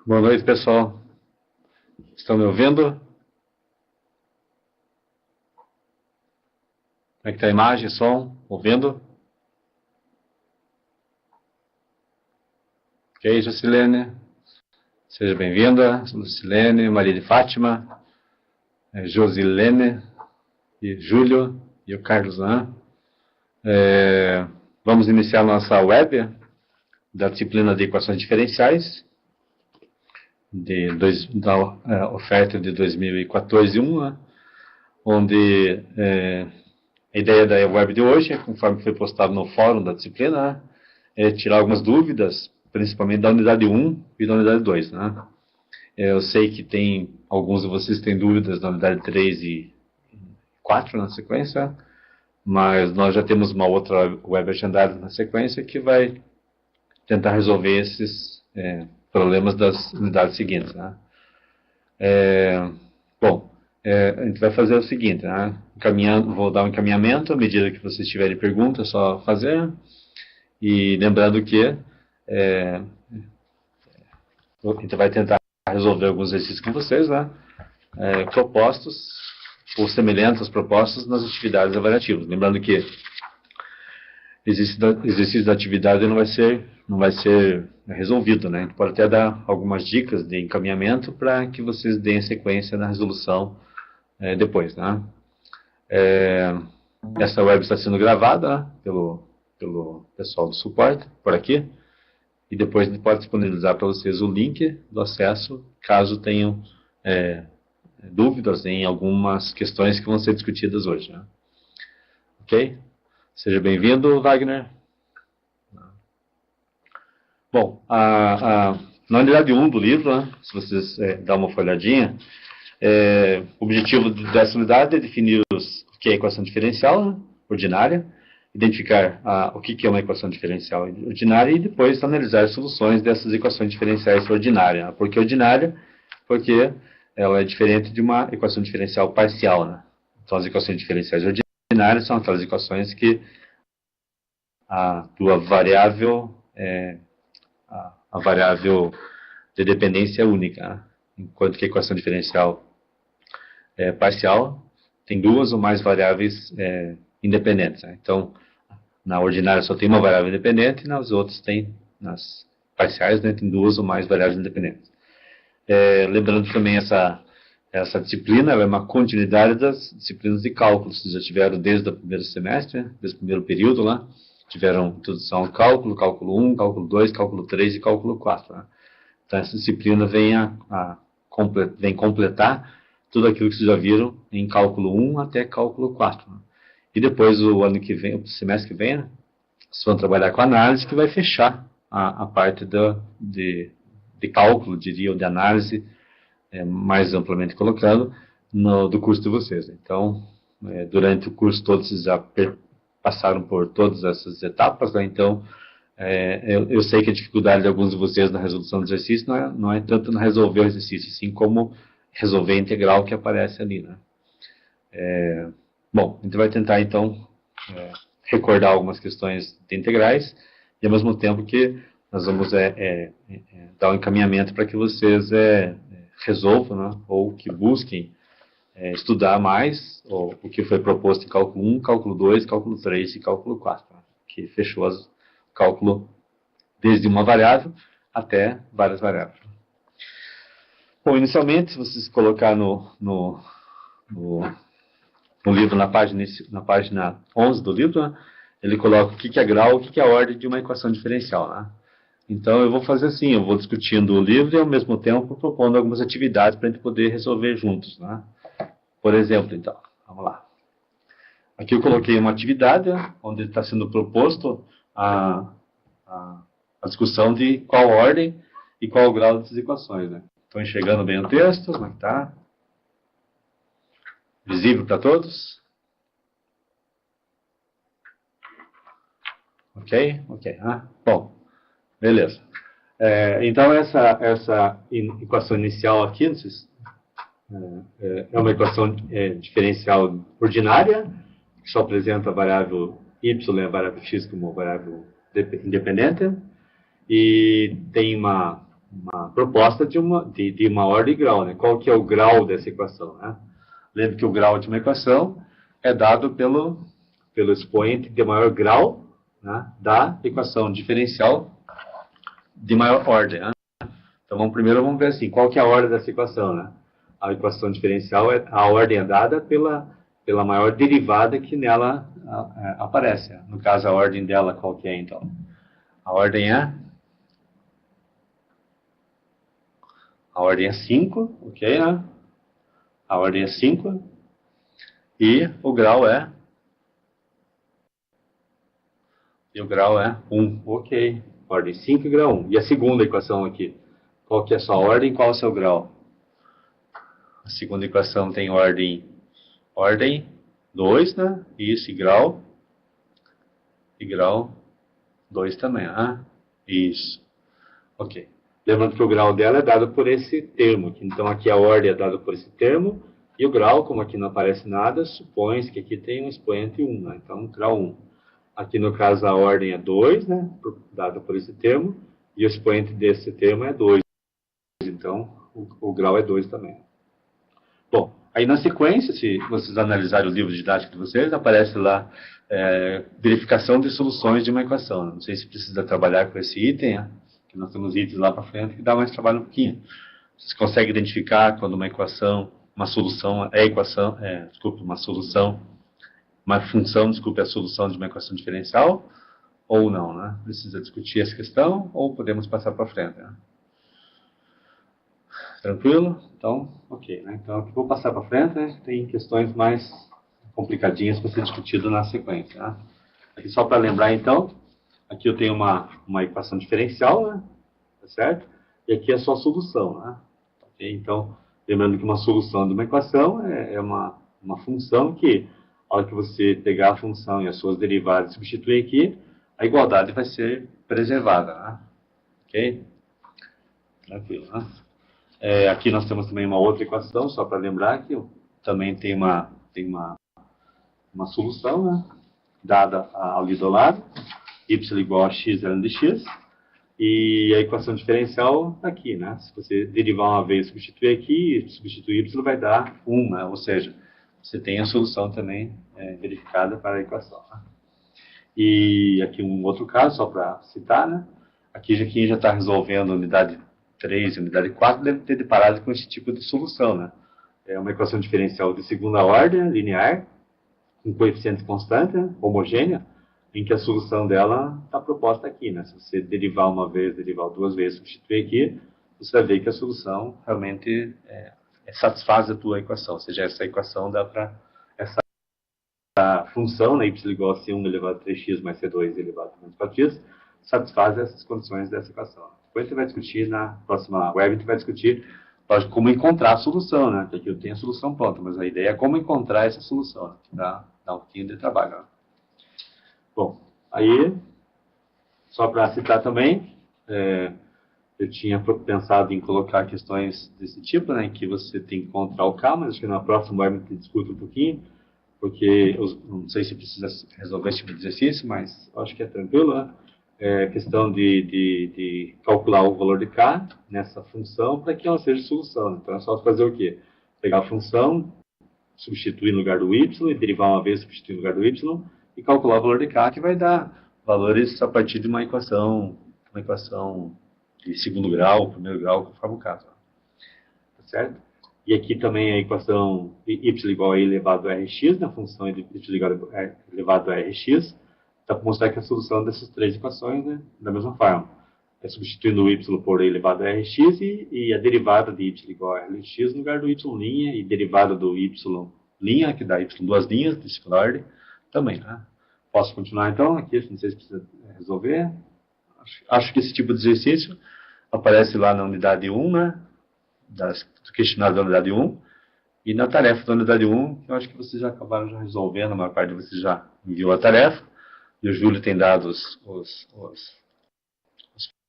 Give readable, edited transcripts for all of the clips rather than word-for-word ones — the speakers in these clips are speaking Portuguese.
Boa noite, pessoal. Estão me ouvindo? Como é que está a imagem, som? Ouvindo? Ok, Jusilene. Seja bem-vinda. Jusilene, Maria de Fátima, Josilene, e Júlio e o Carlos. Vamos iniciar nossa web da disciplina de equações diferenciais da oferta de 2014-1, onde a ideia da web de hoje, conforme foi postado no fórum da disciplina, é tirar algumas dúvidas, principalmente da unidade 1 e da unidade 2. Eu sei que tem alguns de vocês têm dúvidas da unidade 3 e 4 na sequência, mas nós já temos uma outra web agendada na sequência que vai tentar resolver esses problemas das unidades seguintes. A gente vai fazer o seguinte, vou dar um encaminhamento, à medida que vocês tiverem perguntas, é só fazer. E lembrando que a gente vai tentar resolver alguns exercícios com vocês, propostos ou semelhantes às propostas nas atividades avaliativas. Lembrando que exercício da atividade não vai ser resolvido, A gente pode até dar algumas dicas de encaminhamento para que vocês deem sequência na resolução depois, Essa web está sendo gravada pelo pessoal do suporte, por aqui, e depois a gente pode disponibilizar para vocês o link do acesso, caso tenham dúvidas em algumas questões que vão ser discutidas hoje. Ok? Seja bem-vindo, Wagner. Bom, na unidade 1 do livro, se vocês dão uma folhadinha, o objetivo dessa unidade é definir o que é equação diferencial ordinária, identificar o que é uma equação diferencial ordinária e depois analisar as soluções dessas equações diferenciais ordinárias. Por que ordinária? Porque ela é diferente de uma equação diferencial parcial. Então, as equações diferenciais ordinárias são aquelas equações que a tua variável a variável de dependência é única, enquanto que a equação diferencial parcial tem duas ou mais variáveis independentes. Então, na ordinária só tem uma variável independente, e nas outras nas parciais, tem duas ou mais variáveis independentes. Lembrando que também essa disciplina ela é uma continuidade das disciplinas de cálculo. Vocês já tiveram desde o primeiro semestre, desde o primeiro período lá, tiveram introdução ao cálculo, cálculo 1, cálculo 2, cálculo 3 e cálculo 4. Então, essa disciplina vem completar tudo aquilo que vocês já viram em cálculo 1 até cálculo 4. E depois, o ano que vem, o semestre que vem, vocês vão trabalhar com análise, que vai fechar a parte de cálculo, diria, ou de análise, mais amplamente colocado, do curso de vocês. Então, durante o curso todo, vocês já passaram por todas essas etapas, Então, eu sei que a dificuldade de alguns de vocês na resolução do exercício não é tanto na resolver o exercício, assim como resolver a integral que aparece ali, Bom, a gente vai tentar, então, recordar algumas questões de integrais e, ao mesmo tempo, que nós vamos dar um encaminhamento para que vocês resolvam, ou que busquem estudar mais o que foi proposto em cálculo 1, cálculo 2, cálculo 3 e cálculo 4, que fechou o cálculo desde uma variável até várias variáveis. Bom, inicialmente, se vocês colocar no livro, na página 11 do livro, ele coloca o que é grau, o que é a ordem de uma equação diferencial. Então, eu vou fazer assim, eu vou discutindo o livro e, ao mesmo tempo, propondo algumas atividades para a gente poder resolver juntos. Por exemplo, então, vamos lá. Aqui eu coloquei uma atividade onde está sendo proposto a discussão de qual ordem e qual o grau dessas equações. Estão enxergando bem o texto? Como é que está? Visível para todos? Ok? Ok. Bom, beleza. Então, essa equação inicial aqui, é uma equação diferencial ordinária, que só apresenta a variável y e a variável x como variável independente, e tem uma uma proposta de uma ordem e grau, né? Qual que é o grau dessa equação, né? Lembre que o grau de uma equação é dado pelo expoente de maior grau, né, da equação diferencial de maior ordem, né? Então, primeiro vamos ver assim, qual que é a ordem dessa equação, né? A equação diferencial, a ordem é dada pela maior derivada que nela aparece. No caso, a ordem dela, qual que é, então? A ordem é 5, ok, né? A ordem é 5 e o grau é 1, ok. Ordem 5 e grau 1. E a segunda equação aqui? Qual que é a sua ordem e qual é o seu grau? A segunda equação tem ordem 2, né? Isso, e grau 2 também, Isso. Ok. Lembrando que o grau dela é dado por esse termo. Então, aqui a ordem é dada por esse termo. E o grau, como aqui não aparece nada, supõe-se que aqui tem um expoente 1, né? Então, grau 1. Aqui, no caso, a ordem é 2, né? Dada por esse termo. E o expoente desse termo é 2. Então, o grau é 2 também. Bom, aí na sequência, se vocês analisarem o livro didático de vocês, aparece lá verificação de soluções de uma equação. Não sei se precisa trabalhar com esse item, né? Que nós temos itens lá para frente que dá mais trabalho um pouquinho. Vocês conseguem identificar quando uma solução é uma função, é a solução de uma equação diferencial, ou não, né? Precisa discutir essa questão, ou podemos passar para frente, né? Tranquilo? Então, ok, né? Então, aqui vou passar para frente, né? Tem questões mais complicadinhas para ser discutido na sequência, né? Aqui só para lembrar, então, aqui eu tenho uma equação diferencial, né? Tá certo? E aqui é só a solução, né? Okay? Então, lembrando que uma solução de uma equação é uma função que, ao hora que você pegar a função e as suas derivadas e substituir aqui, a igualdade vai ser preservada, né? Ok? Tranquilo, né? Aqui nós temos também uma outra equação, só para lembrar que também tem uma solução, né? Dada ali do lado, y igual a x ln de x, e a equação diferencial está aqui, né? Se você derivar uma vez e substituir aqui, substituir y vai dar 1, né? Ou seja, você tem a solução também verificada para a equação, né? E aqui um outro caso, só para citar, né? Aqui quem já está resolvendo a unidade 3 e unidade 4 deve ter deparado com esse tipo de solução, né? É uma equação diferencial de segunda ordem, linear, com coeficiente constante, né? Homogênea, em que a solução dela está proposta aqui, né? Se você derivar uma vez, derivar duas vezes, substituir aqui, você vai ver que a solução realmente satisfaz a tua equação. Ou seja, essa equação dá para essa função, né, y igual a c1 elevado a 3x mais c2 elevado a menos 4x, satisfaz essas condições dessa equação. Depois você vai discutir, na próxima web, a gente vai discutir, lógico, como encontrar a solução, né? Porque aqui eu tenho a solução pronta, mas a ideia é como encontrar essa solução, né? Dá um pouquinho de trabalho, né? Bom, aí, só para citar também, eu tinha pensado em colocar questões desse tipo, né, em que você tem que encontrar o K, mas acho que na próxima web a gente discute um pouquinho, porque eu não sei se precisa resolver esse tipo de exercício, mas acho que é tranquilo, né? Questão de calcular o valor de K nessa função para que ela seja solução. Né? Então é só fazer o quê? Pegar a função, substituir no lugar do y, e derivar uma vez, substituir no lugar do y, e calcular o valor de K, que vai dar valores a partir de uma equação de segundo grau, primeiro grau, conforme o caso. Tá certo? E aqui também a equação y igual a elevado a rx, na função de y elevado a rx, para mostrar que a solução dessas três equações, né, da mesma forma. Substituindo o y por e elevado a rx e a derivada de y igual a rx no lugar do y' e derivada do y', que dá y duas linhas, de segunda ordem, também. Né? Posso continuar então? Aqui, não sei se precisa resolver. Acho que esse tipo de exercício aparece lá na unidade 1, né? Do questionário da unidade 1. E na tarefa da unidade 1, eu acho que vocês já acabaram já resolvendo, a maior parte de vocês já enviou a tarefa. E o Júlio tem dado os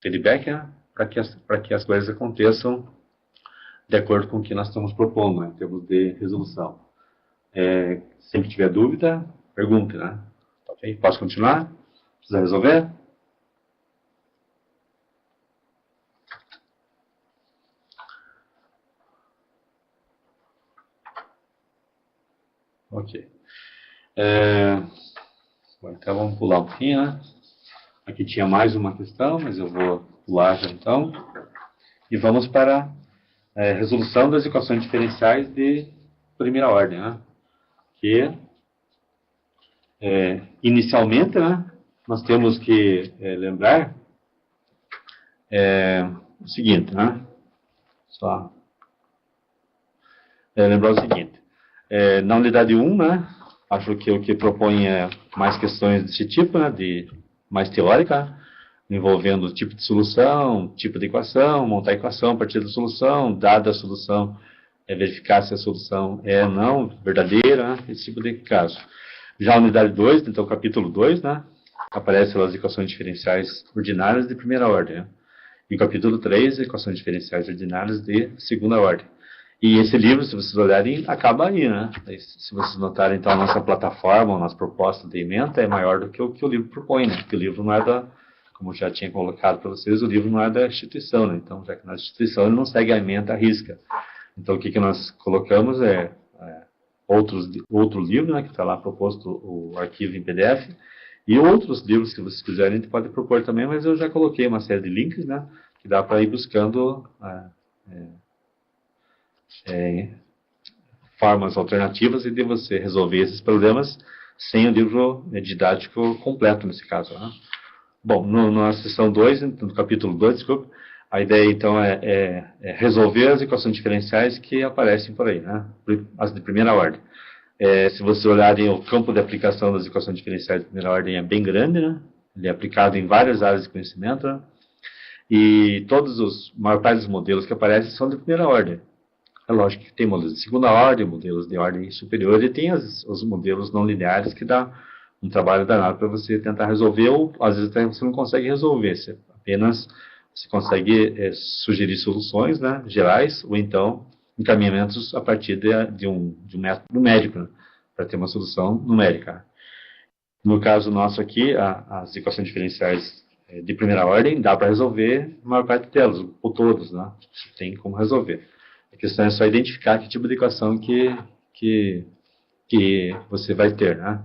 feedback, né, para que as coisas aconteçam de acordo com o que nós estamos propondo, né, em termos de resolução. Sempre que tiver dúvida, pergunte, né? Okay? Posso continuar? Precisa resolver? Bom, então vamos pular um pouquinho, né? Aqui tinha mais uma questão, mas eu vou pular já então. E vamos para a resolução das equações diferenciais de primeira ordem, né? Que, inicialmente, né, nós temos que lembrar o seguinte, né? Só lembrar o seguinte. Na unidade 1, né, acho que o que propõe é mais questões desse tipo, né, mais teórica, envolvendo tipo de solução, tipo de equação, montar a equação a partir da solução, dada a solução, verificar se a solução é ou não verdadeira, né, esse tipo de caso. Já a unidade 2, então capítulo 2, né, aparecem as equações diferenciais ordinárias de primeira ordem, né, e o capítulo 3, equações diferenciais ordinárias de segunda ordem. E esse livro, se vocês olharem, acaba aí, né? Se vocês notarem, então, a nossa plataforma, a nossa proposta de ementa é maior do que o que o livro propõe, né? Porque o livro não é da, como eu já tinha colocado para vocês, o livro não é da instituição, né? Então, já que na instituição ele não segue a ementa à risca. Então, o que nós colocamos outro livro, né? Que está lá proposto o arquivo em PDF, e outros livros que vocês quiserem, a gente pode propor também, mas eu já coloquei uma série de links, né? Que dá para ir buscando formas alternativas e de você resolver esses problemas sem o livro didático completo, nesse caso. Né? Bom, na seção 2, no capítulo 2, desculpa, a ideia então é resolver as equações diferenciais que aparecem por aí, né? As de primeira ordem. Se vocês olharem o campo de aplicação das equações diferenciais de primeira ordem é bem grande, né? Ele é aplicado em várias áreas de conhecimento, né? E a maior parte dos modelos que aparecem são de primeira ordem. É lógico que tem modelos de segunda ordem, modelos de ordem superior, e tem os modelos não lineares que dá um trabalho danado para você tentar resolver, ou às vezes até você não consegue resolver, você consegue sugerir soluções, né, gerais, ou então encaminhamentos a partir de um método numérico, né, para ter uma solução numérica. No caso nosso aqui, as equações diferenciais de primeira ordem, dá para resolver a maior parte delas, ou todas, né, tem como resolver. A questão é só identificar que tipo de equação que você vai ter, né?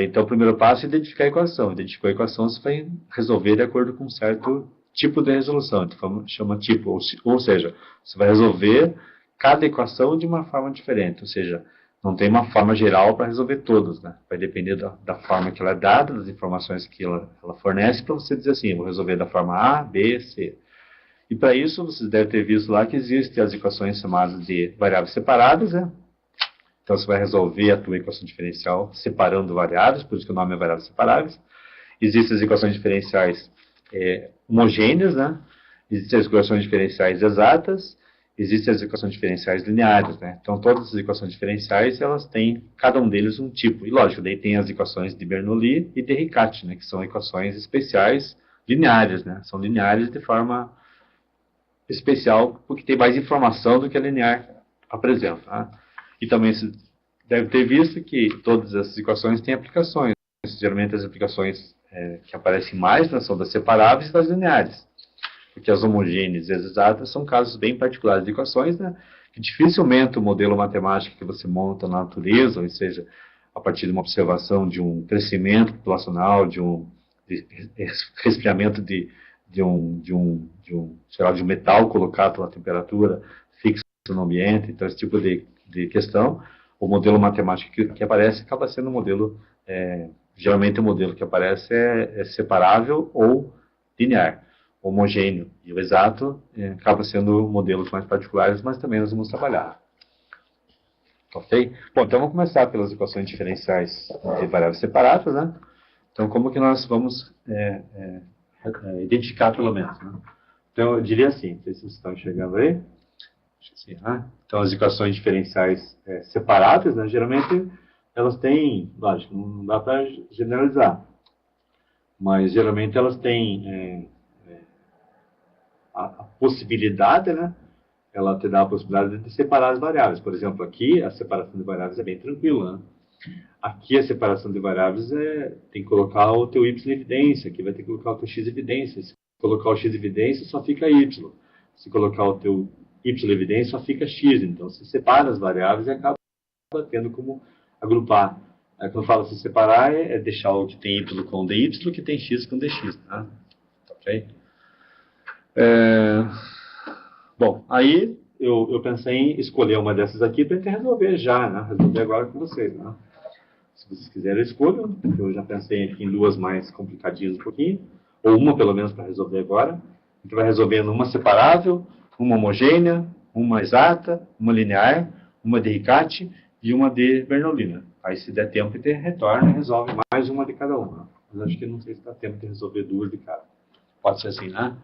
Então, o primeiro passo é identificar a equação. Identificou a equação, você vai resolver de acordo com um certo tipo de resolução. Então, chama tipo, ou seja, você vai resolver cada equação de uma forma diferente. Ou seja, não tem uma forma geral para resolver todas, né? Vai depender da forma que ela é dada, das informações que ela fornece, para você dizer assim, vou resolver da forma A, B, C. E para isso, vocês devem ter visto lá que existem as equações chamadas de variáveis separadas, né? Então, você vai resolver a tua equação diferencial separando variáveis, por isso que o nome é variáveis separáveis. Existem as equações diferenciais homogêneas, né? Existem as equações diferenciais exatas, existem as equações diferenciais lineares, né? Então, todas as equações diferenciais, elas têm, cada um deles, um tipo. E, lógico, daí tem as equações de Bernoulli e de Riccati, né? Que são equações especiais lineares, né? São lineares de forma especial, porque tem mais informação do que a linear apresenta. Né? E também se deve ter visto que todas essas equações têm aplicações. Geralmente as aplicações que aparecem mais, né, são das separáveis e das lineares. Porque as homogêneas e as exatas são casos bem particulares de equações, né, que dificilmente o modelo matemático que você monta na natureza, ou seja, a partir de uma observação de um crescimento populacional, de resfriamento sei lá, de um metal colocado a temperatura fixa no ambiente, então esse tipo de questão, o modelo matemático que aparece acaba sendo um modelo, geralmente o modelo que aparece é separável ou linear, homogêneo, e o exato acaba sendo modelos mais particulares, mas também nós vamos trabalhar. Ok? Bom, então vamos começar pelas equações diferenciais de variáveis separadas, né? Então, como que nós vamos identificar, pelo menos, né? Então, eu diria assim, não sei se vocês estão enxergando aí. Assim, né? Então, as equações diferenciais separadas, né, geralmente, elas têm, lógico, não dá para generalizar, mas geralmente elas têm a possibilidade, né? Ela te dá a possibilidade de separar as variáveis. Por exemplo, aqui a separação de variáveis é bem tranquila, né? Aqui a separação de variáveis tem que colocar o teu y em evidência, aqui vai ter que colocar o teu x em evidência. Se colocar o x em evidência, só fica y. Se colocar o teu y em evidência, só fica x. Então, você separa as variáveis e acaba tendo como agrupar Aí quando fala se separar, é deixar o que tem y com dy, o que tem x com dx, tá? Ok? Bom, aí eu pensei em escolher uma dessas aqui para gente resolver já, né? Resolver agora com vocês, né? Se vocês quiserem, eu escolho, porque eu já pensei em duas mais complicadinhas um pouquinho, ou uma pelo menos para resolver agora. A gente vai resolvendo uma separável, uma homogênea, uma exata, uma linear, uma de Riccati e uma de Bernoulli. Aí se der tempo, a gente retorna e resolve mais uma de cada uma. Mas acho que não sei se dá tempo de resolver duas de cada. Pode ser assim, né?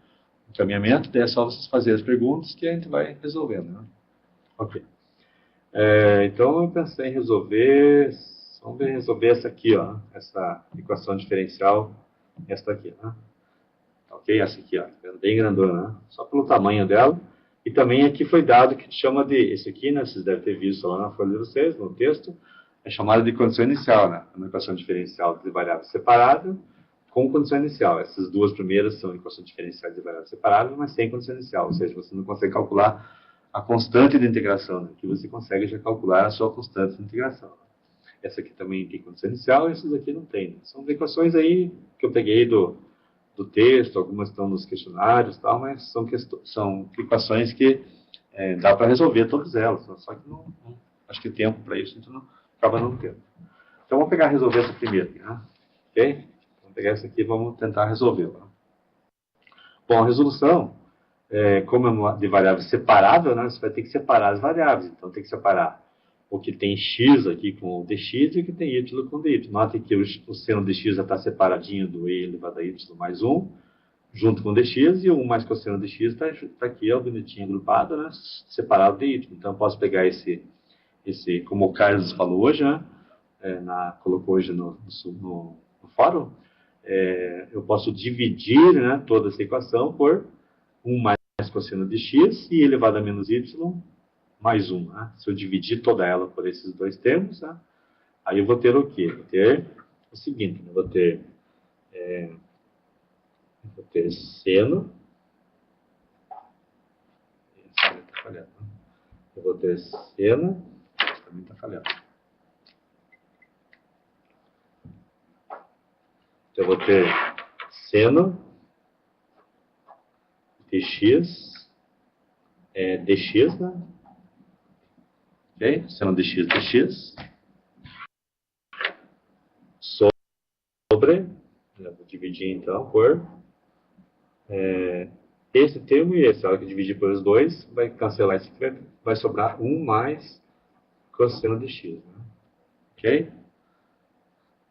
Encaminhamento, daí é só vocês fazerem as perguntas que a gente vai resolvendo, né? Ok. Então eu pensei em resolver, vamos ver, resolver essa aqui, ó, essa equação diferencial, esta aqui, né? Ok, essa aqui, ó, bem grandona, né? Só pelo tamanho dela. E também aqui foi dado que chama de, esse aqui, né, vocês devem ter visto lá na folha de vocês, no texto, é chamado de condição inicial, né? Uma equação diferencial de variável separada com condição inicial. Essas duas primeiras são equações diferenciais de variável separada, mas sem condição inicial, ou seja, você não consegue calcular a constante de integração, né? Aqui você consegue já calcular a sua constante de integração. Essa aqui também tem condição inicial, e essas aqui não tem. Né? São equações aí que eu peguei do texto, algumas estão nos questionários, tal, mas são equações que dá para resolver todas elas, só que não acho que tempo para isso, então não, acaba não tendo. Então vamos pegar e resolver essa primeira, né? Ok? Vamos pegar essa aqui e vamos tentar resolvê-la. Bom, a resolução, como é de variável separável, né, você vai ter que separar as variáveis. Então tem que separar o que tem x aqui com o dx e o que tem y com o dy. Notem que o seno dx já está separadinho do e elevado a y mais 1, junto com o dx, e o 1 mais cosseno dx está aqui, ó, bonitinho agrupado, né, separado de y. Então eu posso pegar esse como o Carlos falou hoje, né, colocou hoje no fórum, eu posso dividir, né, toda essa equação por 1 mais cosseno de x e elevado a menos y mais 1. Né? Se eu dividir toda ela por esses dois termos, né, aí eu vou ter o quê? Vou ter o seguinte, né, vou ter seno, tá falhando, né? Eu vou ter seno, também está falhando. Então eu vou ter seno dx, dx, né? Ok? Seno dx, sobre, eu vou dividir então por esse termo e esse. A hora que dividir por os dois, vai cancelar esse aqui, vai sobrar 1 mais cosseno de x. Né? Ok?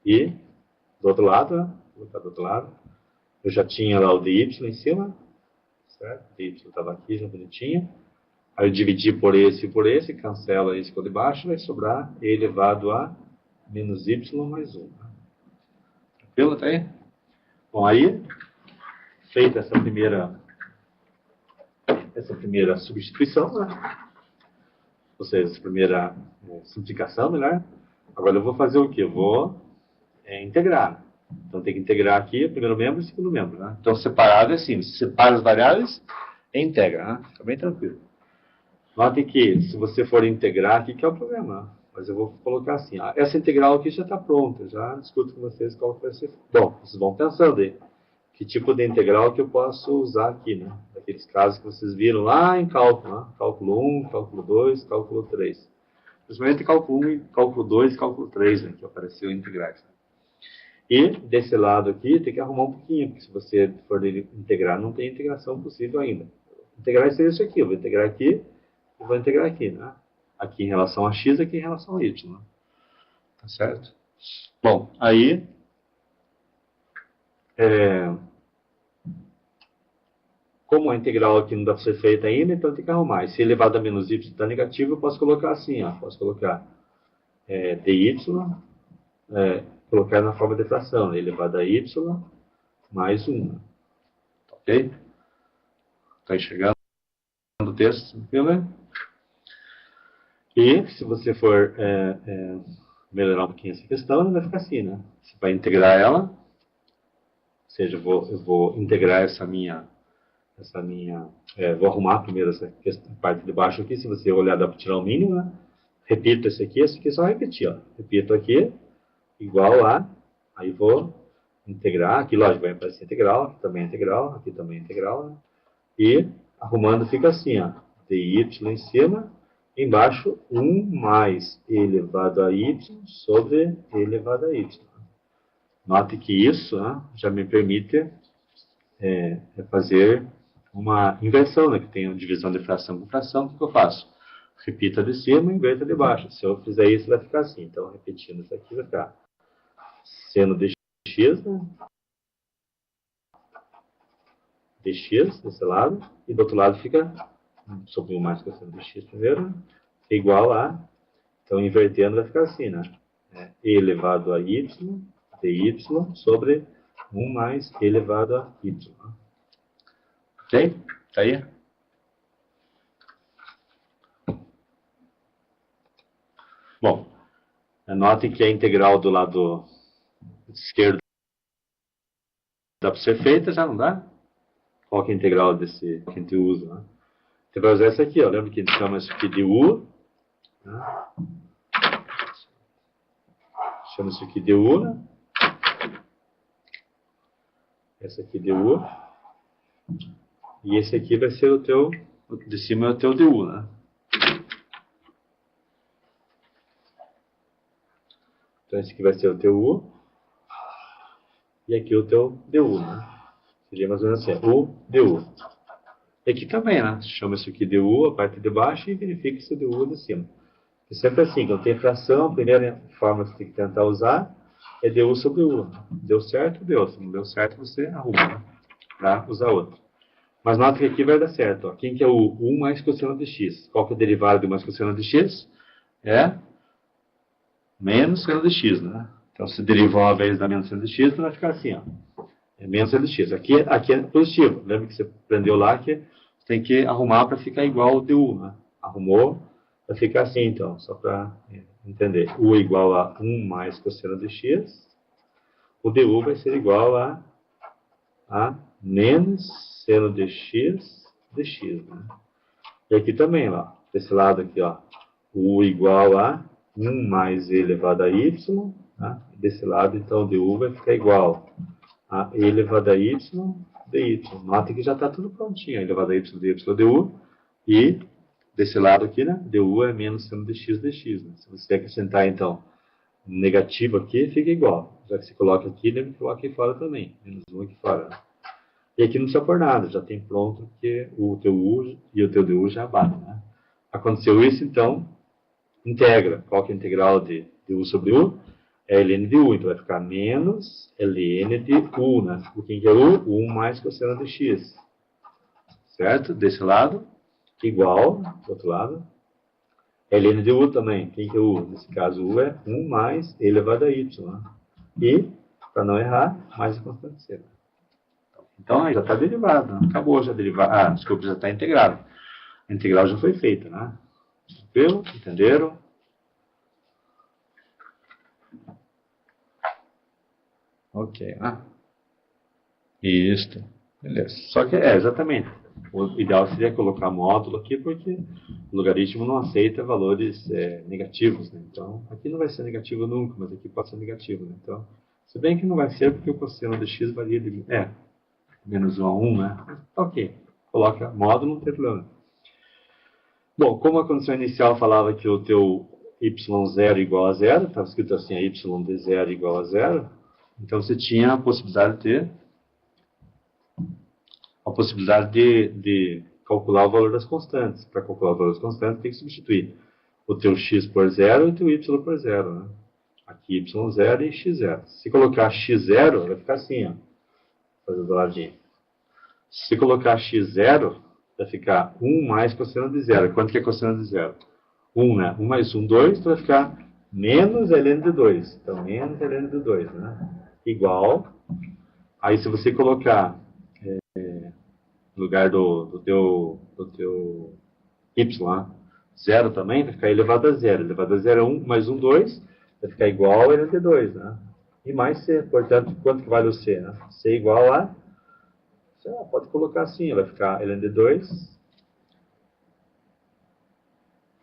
E do outro lado, né? Vou botar do outro lado, eu já tinha lá o dy em cima, certo? O dy estava aqui já bonitinho. Aí eu dividi por esse, cancela esse por debaixo, vai sobrar e elevado a menos y mais 1. Né? Tranquilo até aí? Bom, aí, feita essa primeira substituição, né? Ou seja, essa primeira simplificação, melhor. Agora eu vou fazer o quê? Eu vou integrar. Então tem que integrar aqui o primeiro membro e o segundo membro. Né? Então separado é assim, você separa as variáveis e integra. Né? Fica bem tranquilo. Notem que se você for integrar aqui, que é o problema. Mas eu vou colocar assim, essa integral aqui já está pronta, já discuto com vocês qual vai ser. Bom, vocês vão pensando aí, que tipo de integral que eu posso usar aqui, né? Daqueles casos que vocês viram lá em cálculo, né? Cálculo 1, cálculo 2, cálculo 3. Principalmente cálculo 1, cálculo 2 e cálculo 3, né? Que apareceu em integrais. Né? E desse lado aqui tem que arrumar um pouquinho, porque se você for integrar, não tem integração possível ainda. Integrar seria isso aqui, eu vou integrar aqui e vou integrar aqui, né? Aqui em relação a x, aqui em relação a y. Né? Tá certo? Bom, aí... Como a integral aqui não dá para ser feita ainda, então tem que arrumar. E se elevado a menos y está negativo, eu posso colocar assim, ó. Posso colocar dy, colocar na forma de fração, né? Elevado a y mais 1. Né? Ok? Está enxergando o texto? Tranquilo? E se você for melhorar um pouquinho essa questão, vai ficar assim, né? Você vai integrar ela, ou seja, eu vou integrar essa minha vou arrumar primeiro essa parte de baixo aqui, se você olhar dá para tirar o mínimo, né? Repito esse aqui é só repetir, ó. Repito aqui, igual a, aí vou integrar, aqui lógico vai aparecer integral, aqui também é integral, aqui também é integral, né? E arrumando fica assim, ó, dy em cima, embaixo 1 mais e elevado a y sobre e elevado a y. Note que isso, né, já me permite fazer uma inversão, né, que tem a divisão de fração com fração. O que eu faço? Repita de cima e inverta de baixo. Se eu fizer isso, vai ficar assim. Então, repetindo isso aqui, vai ficar seno de x, né, dx desse lado, e do outro lado fica, sobre o mais que eu seno de x primeiro, é igual a, então invertendo vai ficar assim, né? E elevado a y, dy sobre 1 mais e elevado a y. Ok? Tá aí? Bom, notem que a integral do lado esquerdo dá para ser feita, já não dá? Qual que é a integral desse que a gente usa? Né? Você vai usar essa aqui, ó. Lembra que a gente chama isso aqui de u? Né? Chama isso aqui de u, né? Essa aqui de u. E esse aqui vai ser o teu, de cima é o teu du, né? Então esse aqui vai ser o teu u. E aqui o teu du, né? Seria mais ou menos assim, u, du. E aqui também, né? Chama isso aqui de u, a parte de baixo, e verifica se o du é de cima. É sempre assim, quando tem fração, a primeira forma que você tem que tentar usar é du sobre u. Deu certo, deu. Se não deu certo, você arruma, né? Para usar outro. Mas nota que aqui vai dar certo. Ó. Quem que é o 1 mais cosseno de x? Qual que é o derivado de mais cosseno de x? É menos seno de x, né? Então, se derivar uma vez da menos seno de x, então vai ficar assim, ó. É menos seno de x. Aqui é positivo. Lembra que você aprendeu lá que você tem que arrumar para ficar igual ao du, né? Arrumou, vai ficar assim, então, só para entender. U é igual a 1 mais cosseno de x. O du vai ser igual a menos seno de x, né? E aqui também, ó, desse lado aqui, ó, u igual a 1 mais e elevado a y, né? Desse lado, então, du vai ficar igual a e elevado a y dy. Nota que já está tudo prontinho, elevado a y dy du, e desse lado aqui, né, du é menos seno de x dx, né? Se você acrescentar, então, negativo aqui, fica igual. Já que você coloca aqui, deve colocar aqui fora também, menos 1 aqui fora, né? E aqui não precisa pôr nada, já tem pronto que o teu u e o teu du já batem, né? Aconteceu isso, então, integra. Qual que é a integral de u sobre u? É ln de u, então vai ficar menos ln de u, né? O que é u? 1 mais cosseno de x. Certo? Desse lado, igual, do outro lado. Ln de u também. Quem que é u? Nesse caso, u é 1 mais e elevado a y, né? E, para não errar, mais a constante c. Então, aí já está derivado, né? Acabou já derivado. Ah, desculpa, já está integrado. A integral já foi feita, né? Tranquilo? Entenderam? Ok, né? Isso. Beleza. Só que, exatamente. O ideal seria colocar módulo aqui, porque o logaritmo não aceita valores negativos, né? Então, aqui não vai ser negativo nunca, mas aqui pode ser negativo, né? Então, se bem que não vai ser, porque o cosseno de x varia de... menos 1 a 1, né? Ok. Coloca módulo, não tem problema. Bom, como a condição inicial falava que o teu y0 igual a 0, estava escrito assim, a y de 0 igual a 0, então você tinha a possibilidade de calcular o valor das constantes. Para calcular o valor das constantes, tem que substituir o teu x por 0 e o teu y por 0, né? Aqui y0 e x0. Se colocar x0, vai ficar assim, ó. Fazer do ladinho. Se colocar x0, vai ficar 1 mais cosseno de 0. Quanto que é cosseno de 0? 1, né? 1 mais 1, 2, então vai ficar menos ln de 2. Então, menos ln de 2, né? Igual. Aí, se você colocar no lugar do teu y, né? 0 também, vai ficar elevado a 0. Elevado a 0 é 1, mais 1, 2, vai ficar igual a ln de 2, né? E mais c. Portanto, quanto que vale o c, né? c igual a... pode colocar assim, vai ficar ln de 2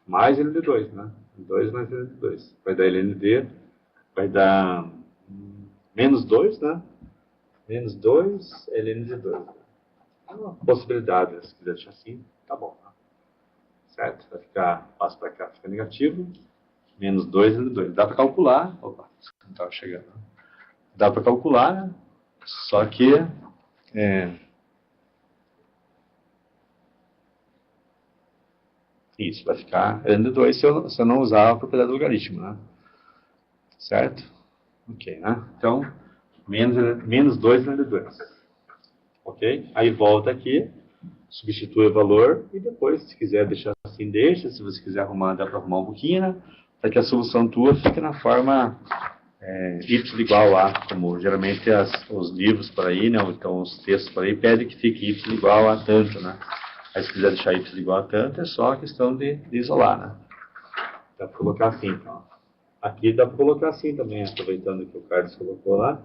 mais ln de 2, né? 2 mais ln de 2. Vai dar ln de vai dar menos 2, né? Menos 2 ln de 2. É uma possibilidade, se quiser deixar assim, tá bom. Né? Certo? Vai ficar, passa para cá, fica negativo. Menos 2 ln de 2. Dá para calcular. Opa, não estava chegando. Dá para calcular, né? Só que isso vai ficar ln de 2 se eu não usar a propriedade do logaritmo, né? Certo? Ok, né? Então, menos 2 ln de 2. Ok? Aí volta aqui, substitui o valor e depois, se quiser deixar assim, deixa. Se você quiser arrumar, dá para arrumar um pouquinho, né? Para que a solução tua fique na forma y igual a, como geralmente os livros por aí, né? Então os textos por aí pedem que fique y igual a tanto, né? Aí se quiser deixar y igual a tanto, é só questão de isolar, né? Dá para colocar assim, então. Aqui dá para colocar assim também, aproveitando que o Carlos colocou lá.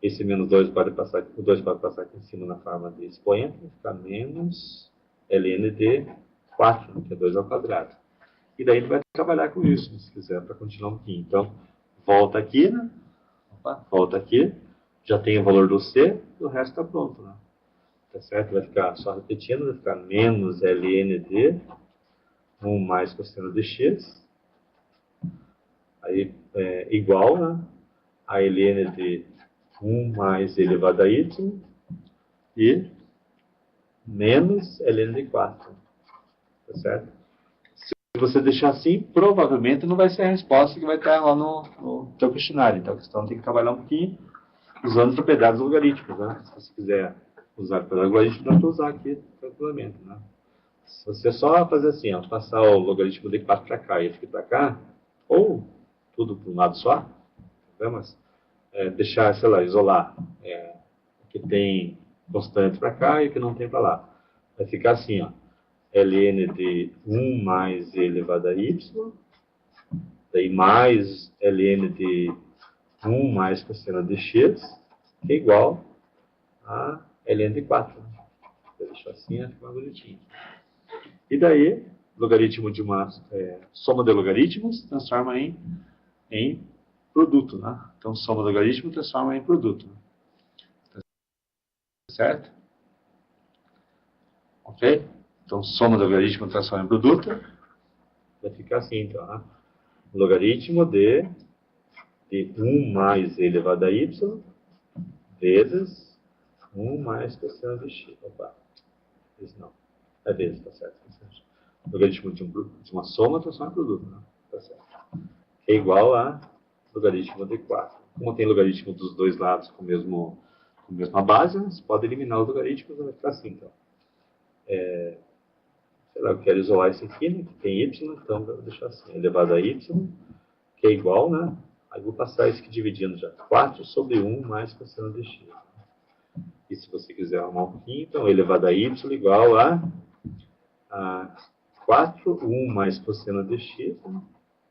Esse menos 2 pode passar, o 2 pode passar aqui em cima na forma de expoente, ficar menos ln de 4, que é 2 ao quadrado. E daí ele vai trabalhar com isso, se quiser, para continuar um pouquinho. Então, volta aqui, né? Opa, volta aqui, já tem o valor do C, e o resto está pronto, né? Tá certo? Vai ficar, só repetindo, vai ficar menos ln de 1 mais cosseno de x, aí igual, né? A ln de 1 mais elevado a y e menos ln de 4. Tá certo? Se você deixar assim, provavelmente não vai ser a resposta que vai estar lá no teu questionário. Então a questão tem que trabalhar um pouquinho usando propriedades logarítmicas, né? Se você quiser usar a propriedade logarítmica, dá para usar aqui tranquilamente, né? Se você só fazer assim, ó, passar o logaritmo de 4 para cá e aqui para cá, ou tudo para um lado só, mas deixar, sei lá, isolar o que tem constante para cá e o que não tem para lá. Vai ficar assim, ó, ln de 1 mais e elevado a y, daí mais ln de 1 mais cosseno de x, que é igual a ln de 4. Vou deixar assim, fica mais bonitinho. E daí, logaritmo de uma soma de logaritmos transforma em produto, né? Então, soma de logaritmo transforma em produto. Certo? Ok? Então, soma do logaritmo transforma em produto. Vai ficar assim, então. Né? Logaritmo de 1 mais e elevado a y vezes 1 mais cosseno de x. Opa, vezes não. É vezes, tá certo. Logaritmo de uma soma transforma em produto. Né? Tá certo. É igual a logaritmo de 4. Como tem logaritmo dos dois lados com a mesma base, você pode eliminar os logaritmos e vai ficar assim, então. Sei lá, eu quero isolar isso aqui, né, que tem y, então vou deixar assim, elevado a y, que é igual, né? Aí vou passar isso aqui dividindo já. 4 sobre 1 mais cosseno de x. E se você quiser arrumar um pouquinho, então elevado a y igual a 4, 1 mais cosseno de x,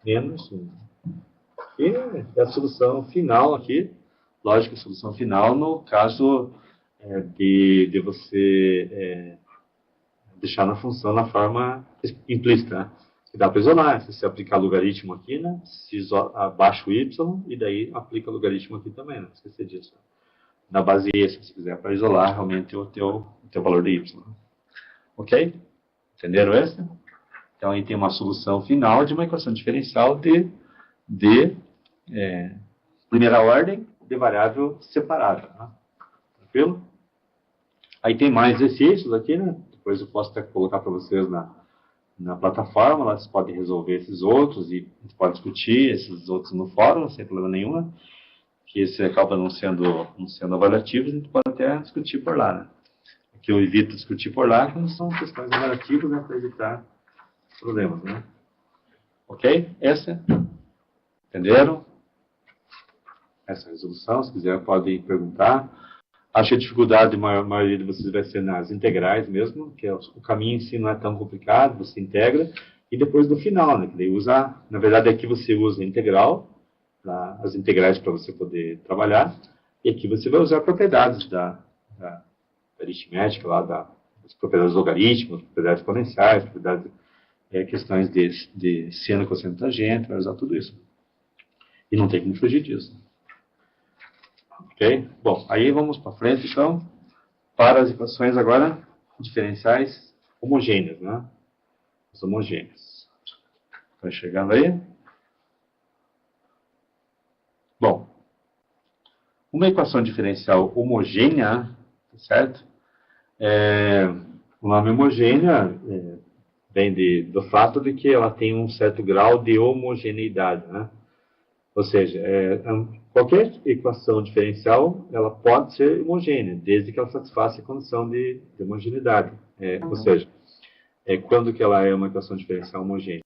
menos 1. E é a solução final aqui. Lógico, a solução final no caso de você deixar na função na forma implícita, né? Que dá para isolar, se você aplicar logaritmo aqui, né? Se abaixa o y e daí aplica logaritmo aqui também, né? Não esquecer disso. Né? Na base E, se você quiser, para isolar realmente o teu valor de y. Ok? Entenderam essa? Então aí tem uma solução final de uma equação diferencial de primeira ordem de variável separada. Né? Tranquilo? Aí tem mais exercícios aqui, né? Depois eu posso até colocar para vocês na plataforma, lá vocês podem resolver esses outros e a gente pode discutir esses outros no fórum, sem problema nenhum, né? Que esse acaba não sendo avaliativos, a gente pode até discutir por lá, né? Que eu evito discutir por lá quando são questões avaliativas, né? Para evitar problemas, né? Ok? Essa? Entenderam? Essa resolução, se quiser podem perguntar. Acho que a dificuldade, a maioria de vocês vai ser nas integrais mesmo, que o caminho em si não é tão complicado, você integra, e depois do final, né, que daí na verdade aqui você usa a integral, as integrais para você poder trabalhar, e aqui você vai usar propriedades da aritmética, lá, das propriedades logarítmicas, propriedades exponenciais, questões de seno, cosseno, tangente, vai usar tudo isso. E não tem como fugir disso. Ok? Bom, aí vamos para frente, então, para as equações agora diferenciais homogêneas, né? As homogêneas. Está chegando aí? Bom, uma equação diferencial homogênea, certo? O nome homogênea vem do fato de que ela tem um certo grau de homogeneidade, né? Ou seja, qualquer equação diferencial, ela pode ser homogênea, desde que ela satisfaça a condição de homogeneidade. Ou seja, quando que ela é uma equação diferencial homogênea?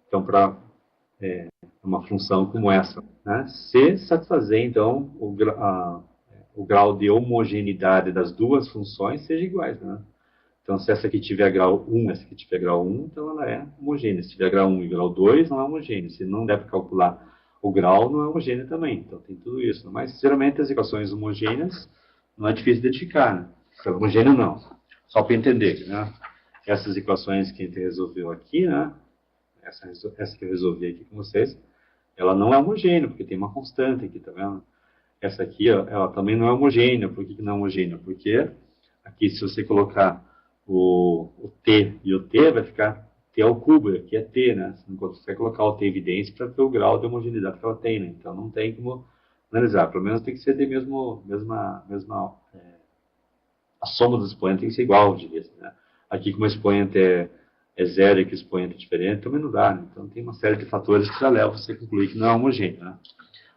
Então, para uma função como essa, né? Se satisfazer, então, o grau de homogeneidade das duas funções seja iguais, né? Então, se essa aqui tiver grau 1, essa aqui tiver grau 1, então ela é homogênea. Se tiver grau 1 e grau 2, não é homogênea. Se não deve calcular o grau, não é homogênea também. Então, tem tudo isso. Mas, geralmente, as equações homogêneas não é difícil identificar, né? Homogênea não. Só para entender, né? Essas equações que a gente resolveu aqui, né? Essa que eu resolvi aqui com vocês, ela não é homogênea, porque tem uma constante aqui, tá vendo? Essa aqui, ó, ela também não é homogênea. Por que não é homogênea? Porque aqui, se você colocar o T e o T, vai ficar T ao cubo, aqui é T, né? Você não consegue colocar o T evidência para ver o grau de homogeneidade que ela tem, né? Então, não tem como analisar. Pelo menos tem que ser de a soma dos expoentes tem que ser igual, de vez, né? Aqui, como o expoente é zero e que o expoente é diferente, também não dá, né? Então, tem uma série de fatores que já levam você a concluir que não é homogêneo, né?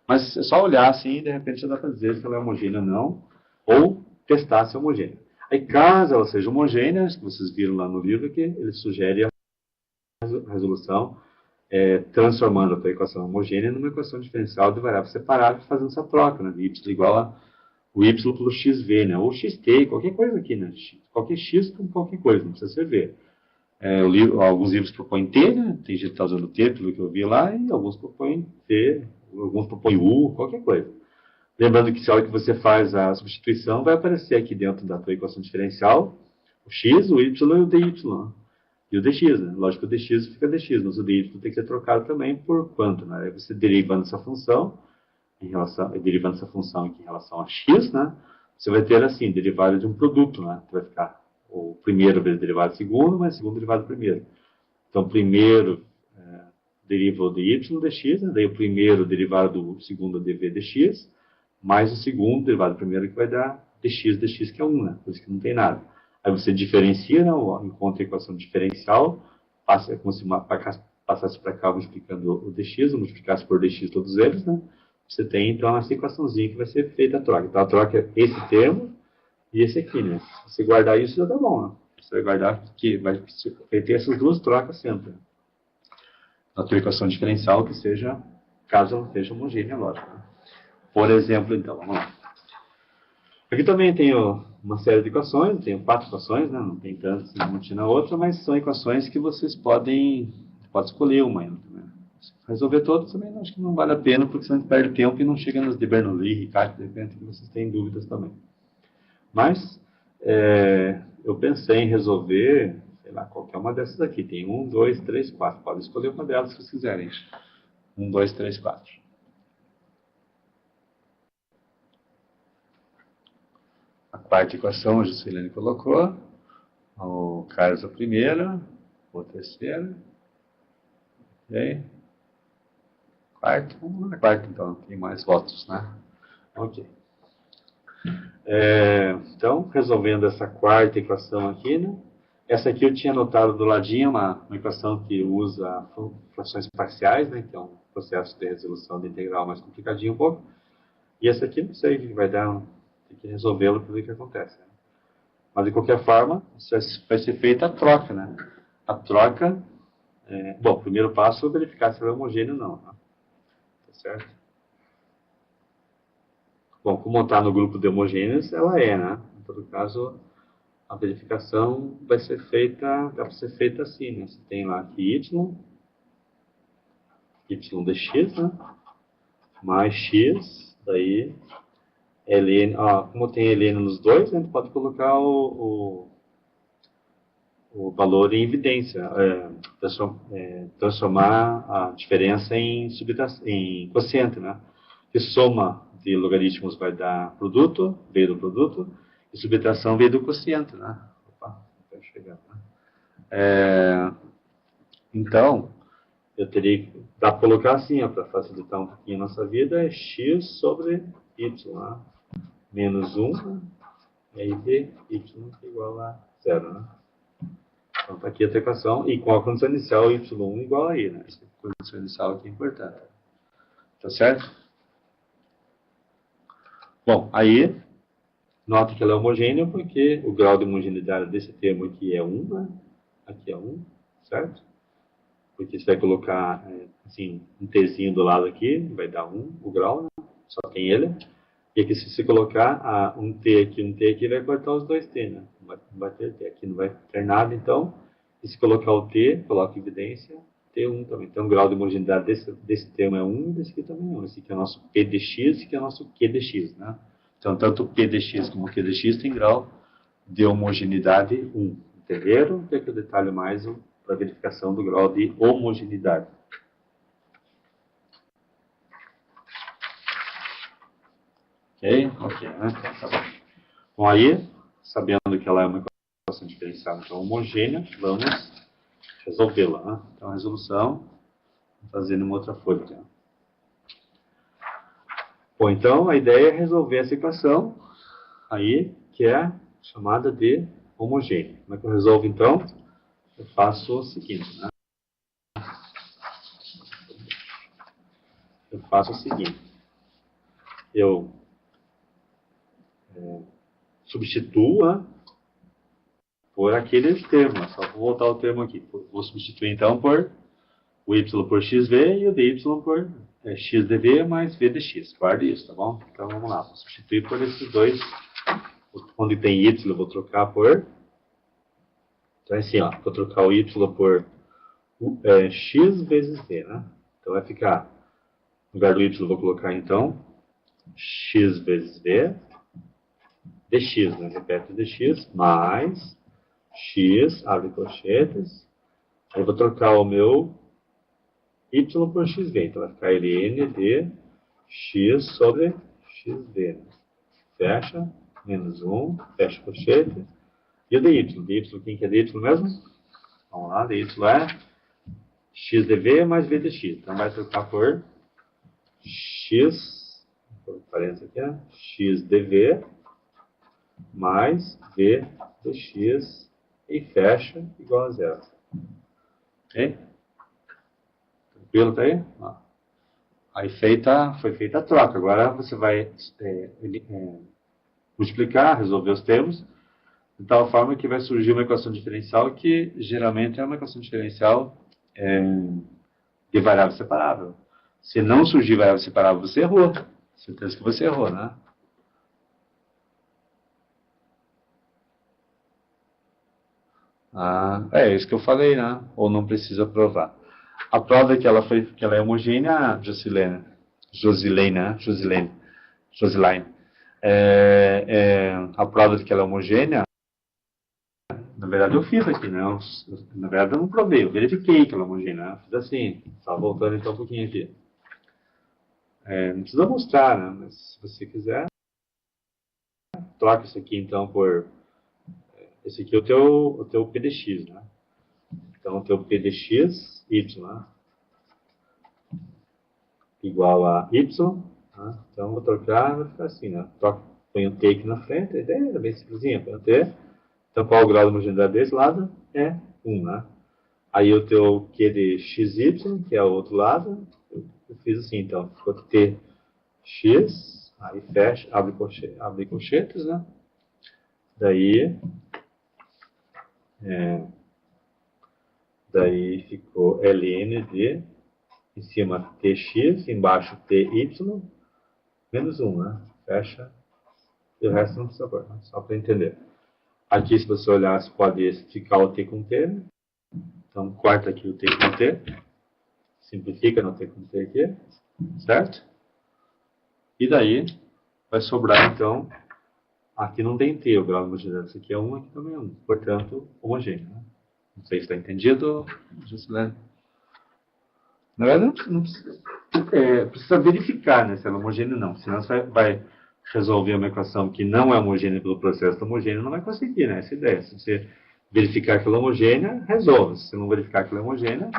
Mas é só olhar assim e de repente já dá para dizer se ela é homogênea ou não, ou testar se é homogênea. Aí, caso ela seja homogênea, que vocês viram lá no livro, que ele sugere a resolução transformando a tua equação homogênea numa equação diferencial de variáveis separadas, fazendo essa troca, né? De y igual a o y pelo xv, né? Ou xt, qualquer coisa aqui, né? Qualquer x com qualquer coisa, não precisa ser v. Alguns livros propõem t, né? Tem gente que está usando t, pelo que eu vi lá, e alguns propõem t, alguns propõem u, qualquer coisa. Lembrando que se a hora que você faz a substituição, vai aparecer aqui dentro da tua equação diferencial o x, o y e o dy. E o dx, né? Lógico que o dx fica dx, mas o dy tem que ser trocado também por quanto, né? Aí você derivando essa função, derivando essa função aqui em relação a x, né? Você vai ter assim, derivada de um produto, né? Que vai ficar o primeiro vezes derivado do segundo, mas o segundo derivado do primeiro. Então, primeiro deriva o dy dx, né? Daí o primeiro derivado do segundo dv dx, mais o segundo derivado do primeiro que vai dar dx, que é 1, né? Por isso que não tem nada. Aí você diferencia, né? Encontra a equação diferencial, passa como se passasse para cá multiplicando o dx, multiplicasse por dx todos eles, né? Você tem, então, essa equaçãozinha que vai ser feita a troca. Então, a troca é esse termo e esse aqui, né? Se você guardar isso, já tá bom, né? Você vai guardar que vai ter essas duas trocas sempre. A tua equação diferencial que seja, caso ela seja homogênea, lógico. Né? Por exemplo, então, vamos lá. Aqui também tenho uma série de equações, tenho 4 equações, né? Não tem tantas, uma na outra, mas são equações que vocês podem escolher uma. Né? Resolver todas também acho que não vale a pena, porque senão a gente perde tempo e não chega nas de Bernoulli, Ricardo, de repente, que vocês têm dúvidas também. Mas, eu pensei em resolver, sei lá, qualquer uma dessas aqui. Tem 1, 2, 3, 4. Pode escolher uma delas se vocês quiserem. 1, 2, 3, 4. A quarta equação a Juscelene colocou. O Carlos a primeira. O terceira. Ok. Quarto. Vamos na quarta, então. Tem mais votos, né? Ok. Então, resolvendo essa quarta equação aqui, né? Essa aqui eu tinha anotado do ladinho, uma equação que usa frações parciais, né? Que é um processo de resolução de integral mais complicadinho um pouco. E essa aqui não sei o que vai dar, tem que resolvê-lo para ver o que acontece. Né? Mas, de qualquer forma, vai ser feita a troca, né? A troca, bom, o primeiro passo é verificar se ela é homogênea ou não. Né? Tá certo? Bom, como está no grupo de homogêneos, ela é, né? Em todo caso, a verificação vai ser feita, dá para ser feita assim, né? Você tem lá aqui y dx, né? Mais x, daí ln, como tem ln nos dois, a gente pode colocar o valor em evidência, transformar a diferença em quociente, né? Que soma de logaritmos vai dar produto, veio do produto, e subtração veio do quociente, né? Opa, vai chegar, né? Então, eu teria que dá para colocar assim, para facilitar um pouquinho a nossa vida, é x sobre y, né? Menos 1, né? E aí de y igual a 0, né? Então, está aqui a equação, e com a condição inicial y1 igual a i, né? Essa condição inicial aqui é importante. Tá certo? Bom, aí, nota que ela é homogênea porque o grau de homogeneidade desse termo aqui é 1, né? Aqui é 1, certo? Porque você vai colocar, assim, um tzinho do lado aqui, vai dar 1 o grau, né? Só tem ele. E aqui, se você colocar um t aqui, vai cortar os dois t, né? Não vai ter t. Aqui não vai ter nada, então. E se colocar o t, coloca em evidência, T1 também. Então, o grau de homogeneidade desse termo é 1 e desse aqui também é 1. Esse aqui é o nosso P de x, esse aqui é o nosso Q de x, né? Então, tanto o P de x como o Q de x tem grau de homogeneidade 1. Entenderam? Tem que eu detalhe mais para verificação do grau de homogeneidade. Ok? Ok, né? Tá bom. Bom, aí, sabendo que ela é uma equação diferencial então homogênea, vamos resolvê-la, né? Então, a resolução, vou fazer numa outra folha. Né? Bom, então, a ideia é resolver essa equação aí, que é chamada de homogênea. Como é que eu resolvo, então? Eu faço o seguinte, né? Eu faço o seguinte. Eu substituo por aquele termo. Só vou voltar o termo aqui. Vou substituir, então, por o y por xv e o dy por x dv mais v dx. Guarde isso, tá bom? Então, vamos lá. Vou substituir por esses dois. Onde tem y, eu vou trocar por... Então, é assim, ó. Vou trocar o y por x vezes v, né? Então, vai ficar... No lugar do y, eu vou colocar, então, x vezes v dx, né? Repete dx, mais x, abre colchetes. Aí eu vou trocar o meu y por xv. Então vai ficar ln de x sobre xv. Fecha, menos 1, fecha colchete. E o dy? Dy, quem que é dy mesmo? Vamos lá, dy é x dv mais v dx. Então vai trocar por x, por parênteses aqui, x dv mais v dx e fecha igual a 0. Ok? Tranquilo, tá aí? Aí foi feita a troca. Agora você vai multiplicar, resolver os termos, de tal forma que vai surgir uma equação diferencial que geralmente é uma equação diferencial de variável separável. Se não surgir variável separável, você errou. Certeza que você errou, né? É isso que eu falei, né? Ou não precisa provar. A prova é que ela é homogênea, Josilene. A prova de que ela é homogênea, na verdade eu fiz aqui, né? Na verdade eu não provei, eu verifiquei que ela é homogênea. Né? Fiz assim, só voltando então um pouquinho aqui. Não precisa mostrar, né? Mas se você quiser, troca isso aqui então por... Esse aqui é o teu PDX, né? Então o teu PDX, Y, né? Igual a Y, né? Então vou trocar, vai ficar assim, né? Põe um T aqui na frente, a ideia é bem simplesinha, põe um T. Então qual o grau de homogeneidade desse lado? É 1, né? Aí o teu Q de XY, que é o outro lado, eu fiz assim, então, ficou TX, aí fecha, abre colchetes, né? Daí ficou ln de, em cima tx, embaixo ty, menos 1, né? Fecha, e o resto não precisa pôr, né? Só para entender. Aqui, se você olhar, você pode ficar o T com T, né? Então, corta aqui o T com T. Simplifica no T com T aqui, certo? E daí, vai sobrar, então, aqui não tem T, o grau de homogeneidade. Isso aqui é 1, aqui também é 1. Portanto, homogêneo. Né? Não sei se está entendido, Juscelino. Na verdade, não precisa, precisa verificar, né, se ela é homogênea ou não. Senão você vai resolver uma equação que não é homogênea pelo processo homogêneo, não vai conseguir, né? Essa é a ideia. Se você verificar que ela é homogênea, resolve. Se você não verificar que ela é homogênea,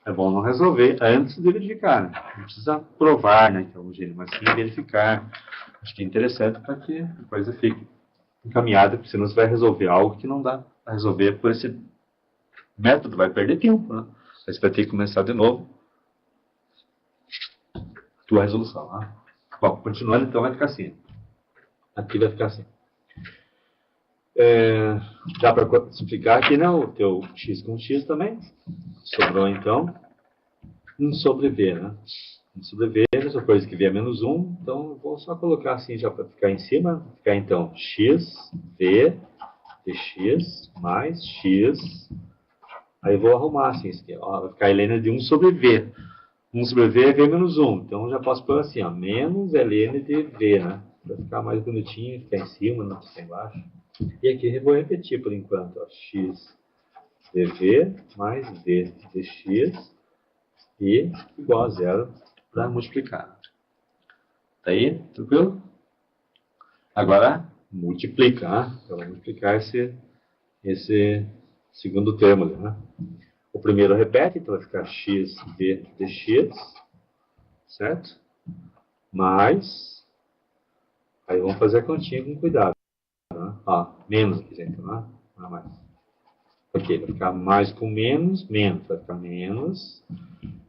é bom não resolver antes de verificar. Né? Não precisa provar, né, que é homogênea, mas sim verificar. Acho que é interessante para que a coisa fique encaminhada, porque senão você vai resolver algo que não dá para resolver por esse método, vai perder tempo. Né? Aí você vai ter que começar de novo tua resolução. Né? Bom, continuando, então vai ficar assim. Aqui vai ficar assim. Dá para simplificar aqui, né? O teu x com x também. Sobrou, então, 1 sobre v, né? 1 sobre v, a mesma coisa que v é menos 1. Então, eu vou só colocar assim já para ficar em cima. Vai ficar, então, x, v, dx, mais x. Aí eu vou arrumar assim. Ó, vai ficar a ln de 1 sobre v. 1 sobre v é v menos 1. Então, eu já posso pôr assim, ó, menos ln de v, né? Para ficar mais bonitinho, ficar em cima, não ficar embaixo. E aqui eu vou repetir por enquanto, ó, x dv mais v dx e igual a zero para multiplicar. Tá aí? Tranquilo? Agora, multiplica. Né? Eu vou multiplicar esse segundo termo ali. Né? O primeiro repete, então vai ficar x v dx, certo? Mais, aí vamos fazer a continha com cuidado. Né? Ó, menos aqui, gente, não é mais. Ok, vai ficar mais com menos, menos. Vai ficar menos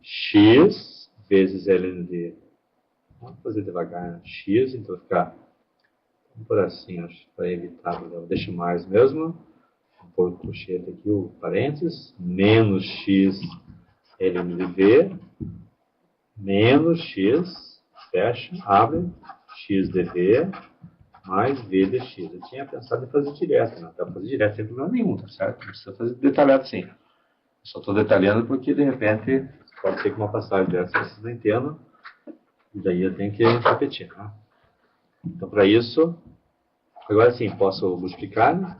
x vezes ln de... Vamos fazer devagar, né? X, então vai ficar... Vamos por assim, acho, para evitar. Deixa mais mesmo. Vou pôr o colchete aqui, o parênteses. Menos x ln de v. Menos x, fecha, abre, x de v, mais v de x. Eu tinha pensado em fazer direto, né? Dá para fazer direto sem problema nenhum, tá certo? Não precisa fazer detalhado assim. Só estou detalhando porque, de repente, pode ser que uma passagem dessa vocês não entendam. E daí eu tenho que repetir. Né? Então, para isso, agora sim, posso multiplicar, né?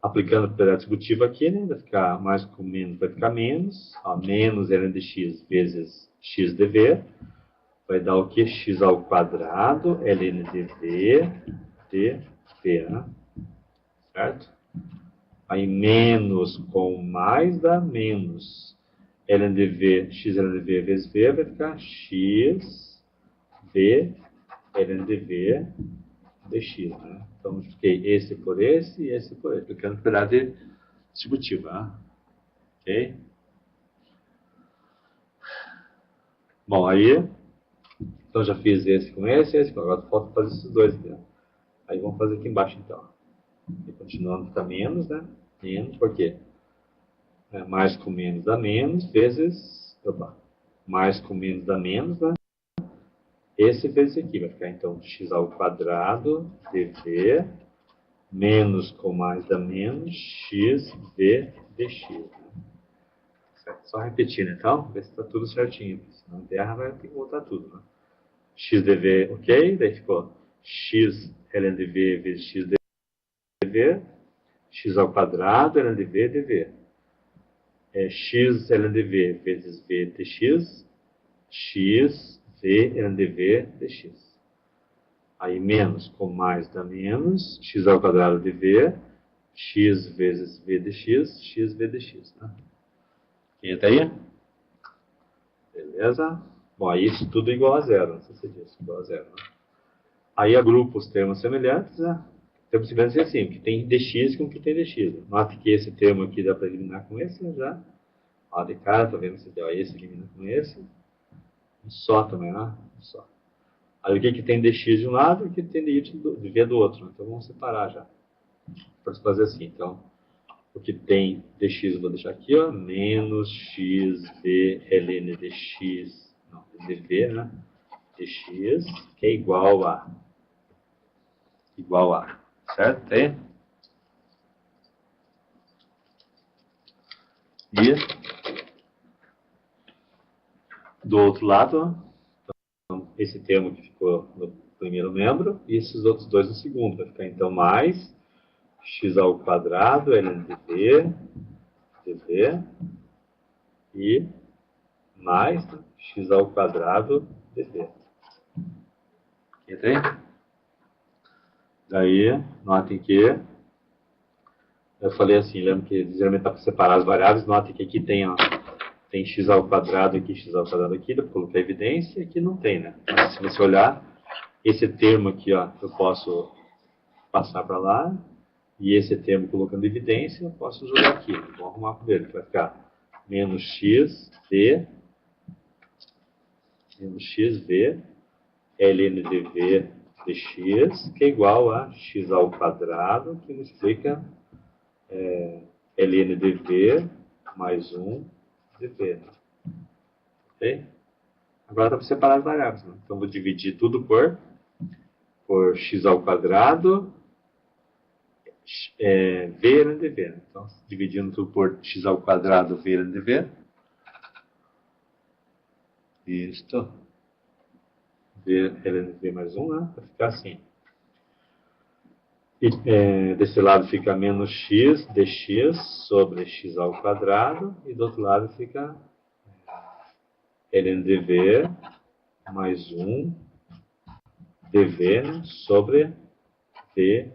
Aplicando o propriedade distributiva aqui, né? Vai ficar mais com menos, vai ficar menos. Ó, menos ln de x vezes x de v. Vai dar o que? X ao quadrado, ln de v, dv, né? Certo? Aí menos com mais dá menos. ln de v, x ln de v vezes v vai ficar x, v, ln de v, dx. Né? Então, multipliquei esse por esse e esse por esse, aplicando propriedade distributiva. Né? Ok? Bom, aí, então já fiz esse com esse, agora falta fazer esses dois aqui. Né? Aí vamos fazer aqui embaixo então. E continuando ficar menos, né? Menos, por quê? Mais com menos dá menos, vezes... Opa, mais com menos dá menos, né? Esse vezes aqui, vai ficar então x ao quadrado dv, menos com mais dá menos, x v dx. Né? Certo? Só repetindo então, ver se está tudo certinho. Se não der, vai ter que voltar tudo. Né? x dv, ok? Daí ficou x ln dv vezes x dv, x ao quadrado ln dv dv. X ln dv vezes v dx, x v ln dv dx. Aí menos com mais dá menos, x ao quadrado de v, x vezes v dx, x v dx. Né? Quem está aí? Beleza? Bom, aí isso tudo é igual a zero, não sei se diz, igual a zero. Né? Aí agrupa os termos semelhantes, né? Termos semelhantes é assim, que tem dx com que tem dx. Note que esse termo aqui dá para eliminar com esse, né, já. Ó, de cara, tá vendo? Ó, esse elimina com esse. Um só também, né? Um só. Aí o que, que tem dx de um lado e o que tem de v do outro. Então vamos separar já. Para fazer assim. Então, o que tem dx eu vou deixar aqui, ó. Menos xv ln dx. Não, dv, né? Dx, que é igual a. Igual a. Certo? Tem? E do outro lado, então, esse termo que ficou no primeiro membro e esses outros dois no segundo. Vai ficar então mais x ao quadrado, ln dv e mais x ao quadrado dv. Entende? Daí, notem que eu falei assim, lembra que geralmente dá para separar as variáveis, notem que aqui tem, ó, tem x ao quadrado aqui, x ao quadrado aqui, dá para colocar evidência, e aqui não tem, né? Mas se você olhar, esse termo aqui, ó, eu posso passar para lá, e esse termo colocando evidência, eu posso jogar aqui. Vamos arrumar para ele, vai ficar menos x v ln dv dx, que é igual a x ao quadrado, que multiplica ln dv mais 1 dv. Ok? Agora dá para separar as variáveis. Né? Então, vou dividir tudo por x ao quadrado v ln dv. Né? Então, dividindo tudo por x ao quadrado v ln dv. Isto. V ln dv mais 1, né? Vai ficar assim. E, desse lado fica menos x dx sobre x ao quadrado. E do outro lado fica ln dv mais 1 dv, né, sobre v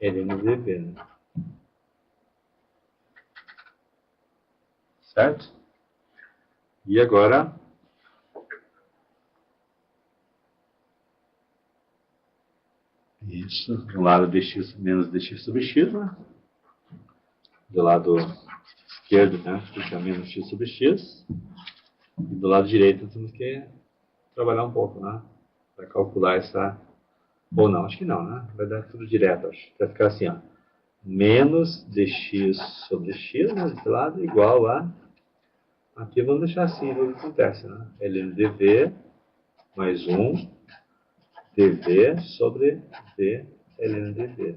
ln dv. Né? Certo? E agora, isso, do lado dx menos dx sobre x, né? Do lado esquerdo, né, fica menos x sobre x. E do lado direito temos que trabalhar um pouco, né? Para calcular essa... Ou não, acho que não, né? Vai dar tudo direto, acho. Vai ficar assim, ó. Menos dx sobre x, né? Desse lado, igual a... Aqui vamos deixar assim, o que acontece, né? ln dv mais 1 dv sobre v ln dv.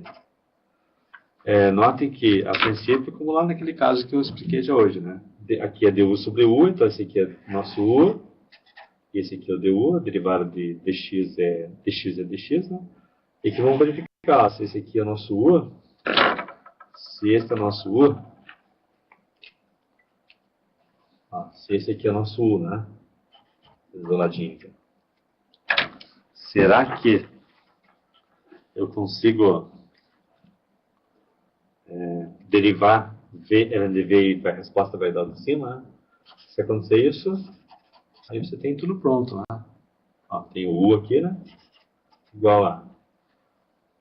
Notem que, a princípio, como lá naquele caso que eu expliquei já hoje, né? Aqui é du sobre u, então esse aqui é nosso u, e esse aqui é o du, a derivada de dx é dx, né? E aqui vamos verificar se esse aqui é nosso u, se esse é nosso u, se esse aqui é nosso u, né? Isoladinho aqui. Será que eu consigo derivar v ln dv e a resposta vai dar de cima, né? Se acontecer isso, aí você tem tudo pronto, né? Ó, tem o u aqui, né? Igual a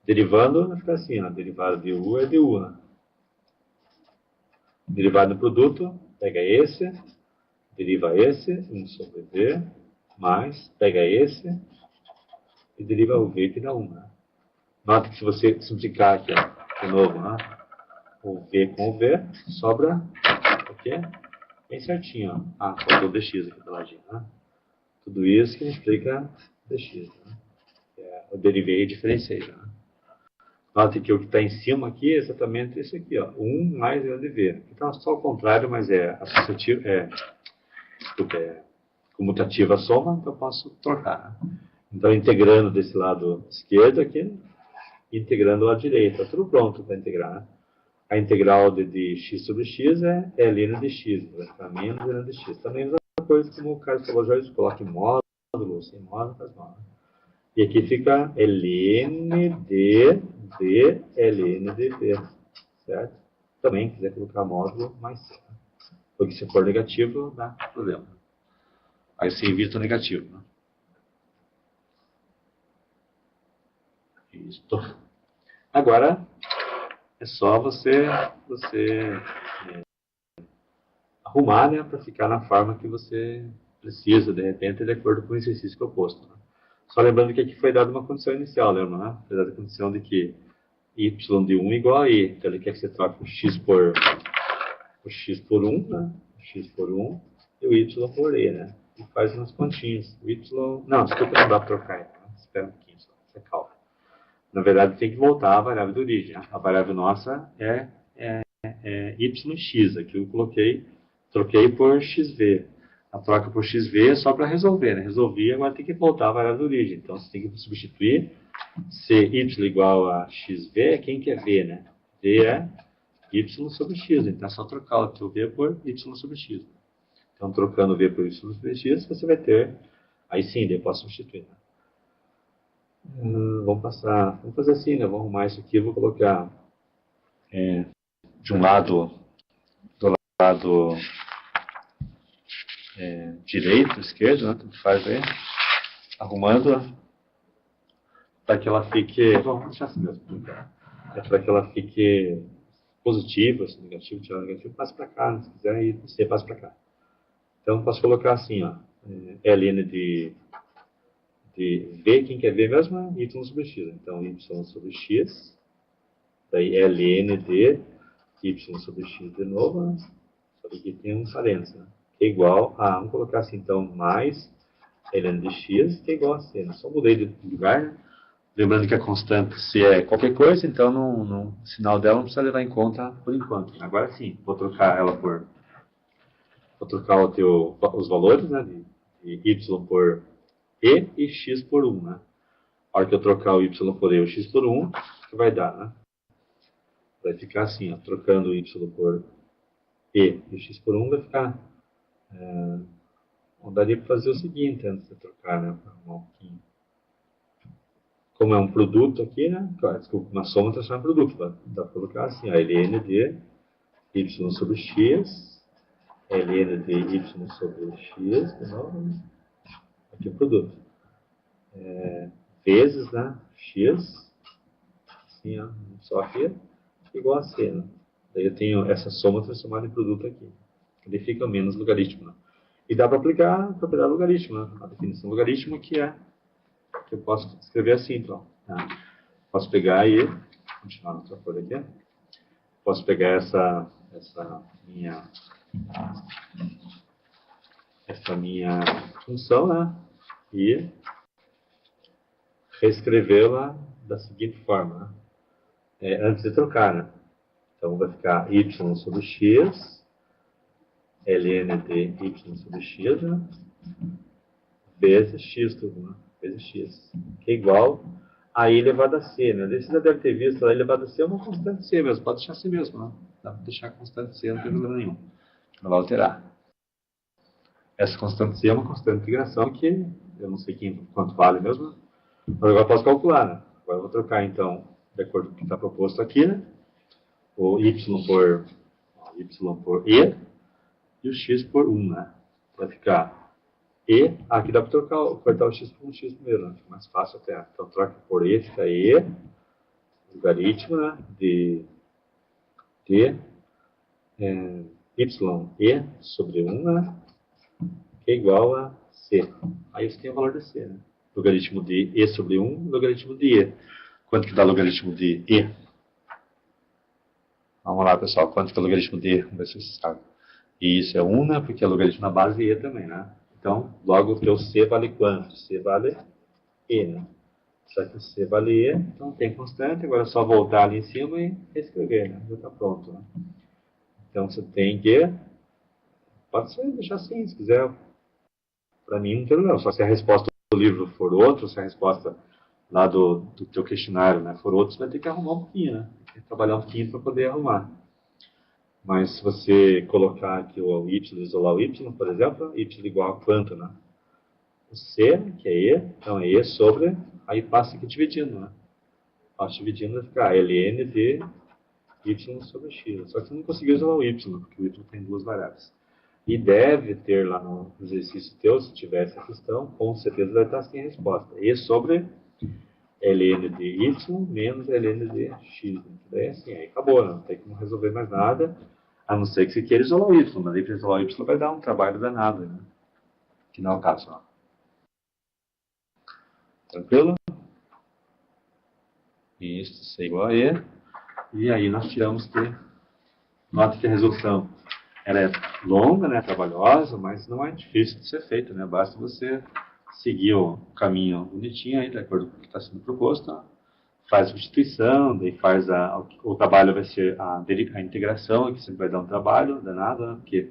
derivando, vai ficar assim, ó, derivada de u é du, né? Derivada do produto, pega esse, deriva esse, 1 sobre v, mais, pega esse e deriva o v que dá 1, né? Nota que se você simplificar aqui, ó, de novo, né? O v com o v, sobra o quê? Bem certinho, ó. Faltou dx aqui do ladinho, né? Tudo isso que explica dx, né? Eu derivei e diferenciei, né? Note que o que está em cima aqui é exatamente isso aqui, ó, 1 mais ln dv. Então é só o contrário, mas é associativo, comutativa a soma, então eu posso trocar. Né? Então integrando desse lado esquerdo aqui, integrando do lado direito, está tudo pronto para integrar. Né? A integral de x sobre x é ln dx, vai ficar menos ln dx. Também a mesma coisa como o Carlos falou já, coloca em módulo, sem módulo, faz mal. Né? E aqui fica ln dv ln dv, certo? Também, quiser colocar módulo, mais c. Né? Porque se for negativo, dá problema. Aí você evita o negativo. Né? Isso. Agora, é só você arrumar, né, para ficar na forma que você precisa, de repente, de acordo com o exercício proposto. Né? Só lembrando que aqui foi dada uma condição inicial, lembra? Né? Foi dada a condição de que y de 1 igual a i. Então ele quer que você troque o x por 1, né? O x por 1 e o y por e, né? E faz umas continhas. O y... Não, desculpa, não dá para trocar. Então. Espera um pouquinho só, você calma. Na verdade, tem que voltar à variável de origem. Né? A variável nossa é YX. Aqui eu troquei por XV. A troca por XV é só para resolver, né? Resolvi, agora tem que voltar à variável de origem. Então, você tem que substituir se Y igual a XV, quem que é V, né? V é Y sobre X. Então, é só trocar o teu V por Y sobre X. Então, trocando V por Y sobre X, você vai ter... Aí sim, daí eu posso substituir, né? Vamos fazer assim, né? Vamos arrumar isso aqui, eu vou colocar de um lado, do lado direito, esquerdo, né? Tanto faz aí, arrumando para que ela fique... Vamos deixar assim mesmo. Para que ela fique positiva, se negativo, tirar negativo, passa para cá, né? Se quiser, e você passa para cá. Então, posso colocar assim, ó, ln de V, quem quer ver mesmo é Y sobre X. Então, Y sobre X, daí ln de Y sobre X de novo, né? Só que aqui tem um parênteses, né? Que é igual a, vamos colocar assim, então, mais ln de X, que é igual a C. Né? Só mudei de lugar, né? Lembrando que a constante C é qualquer coisa, então o sinal dela não precisa levar em conta por enquanto. Agora sim, vou trocar ela por... Vou trocar os valores, né, de Y por E X por 1, né? A hora que eu trocar o Y por E e o X por 1, o que vai dar, né? Vai ficar assim, ó, trocando o Y por E e X por 1, vai ficar... daria para fazer o seguinte, antes de trocar, né? Como é um produto aqui, né? Desculpa, uma soma transforma em produto. Dá para colocar assim, ó, ln de Y sobre X, ln de Y sobre X, de novo, né? Aqui o produto. Vezes, né? X, assim, ó, só aqui, igual a C, né? Daí eu tenho essa soma transformada em produto aqui. Ele fica menos logaritmo, né? E dá para aplicar a propriedade logaritmo, né? A definição logaritmo que eu posso escrever assim, então. Né? Posso pegar e... continuar na outra folha aqui. Posso pegar essa minha função, né? E reescrevê-la da seguinte forma, né? Antes de trocar, né? Então vai ficar Y sobre X, ln de Y sobre X, né? Vezes X tudo, né? Vezes X, que é igual a I elevado a C, né? Você já deve ter visto, a I elevado a C é uma constante C mesmo, pode deixar assim mesmo, né? Dá para deixar a constante C, não tem problema nenhum. Não vai alterar. Essa constante C é uma constante de integração que eu não sei quanto vale mesmo, mas agora eu posso calcular, né? Agora eu vou trocar, então, de acordo com o que está proposto aqui, né? O Y por E e o X por 1, né? Vai ficar E, aqui dá para cortar o X por um X primeiro, né? Fica mais fácil até. Então troca por E, fica E, logaritmo, né? De Y E sobre 1, né? Que é igual a C. Aí você tem o valor de C, né? Logaritmo de E sobre 1, logaritmo de E. Quanto que dá logaritmo de E? Vamos lá, pessoal. Quanto que é o logaritmo de E? Vamos ver se você sabe. E isso é 1, né? Porque é logaritmo na base E também, né? Então, logo o teu C vale quanto? C vale E, né? Só que o C vale E, então tem constante. Agora é só voltar ali em cima e reescrever, né? Já está pronto, né? Então, você tem que... Pode ser deixar assim, se quiser. Para mim, não tem problema. Só se a resposta do livro for outra, se a resposta lá do teu questionário, né, for outra, você vai ter que arrumar um pouquinho, né? Tem que trabalhar um pouquinho para poder arrumar. Mas se você colocar aqui o Y, isolar o Y, por exemplo, Y igual a quanto, né? O C, que é E, então é E sobre, aí passa aqui dividindo, né? Passa dividindo vai ficar ln de Y sobre X. Só que você não conseguiu isolar o Y, porque o Y tem duas variáveis. E deve ter lá no exercício teu, se tiver essa questão, com certeza vai estar assim a resposta. E sobre ln de y menos ln de x. Daí assim, aí acabou, não tem como resolver mais nada, a não ser que você queira isolar o y. Mas aí para isolar o y vai dar um trabalho danado, né? Que não é o caso. Não. Tranquilo? Isso, C igual a E. E aí nós tiramos que... Nota que a resolução ela é longa, né, trabalhosa, mas não é difícil de ser feita, né? Basta você seguir o caminho bonitinho aí, de acordo com o que está sendo proposto, faz a substituição, daí faz o trabalho vai ser a integração, que sempre vai dar um trabalho danado, né? Porque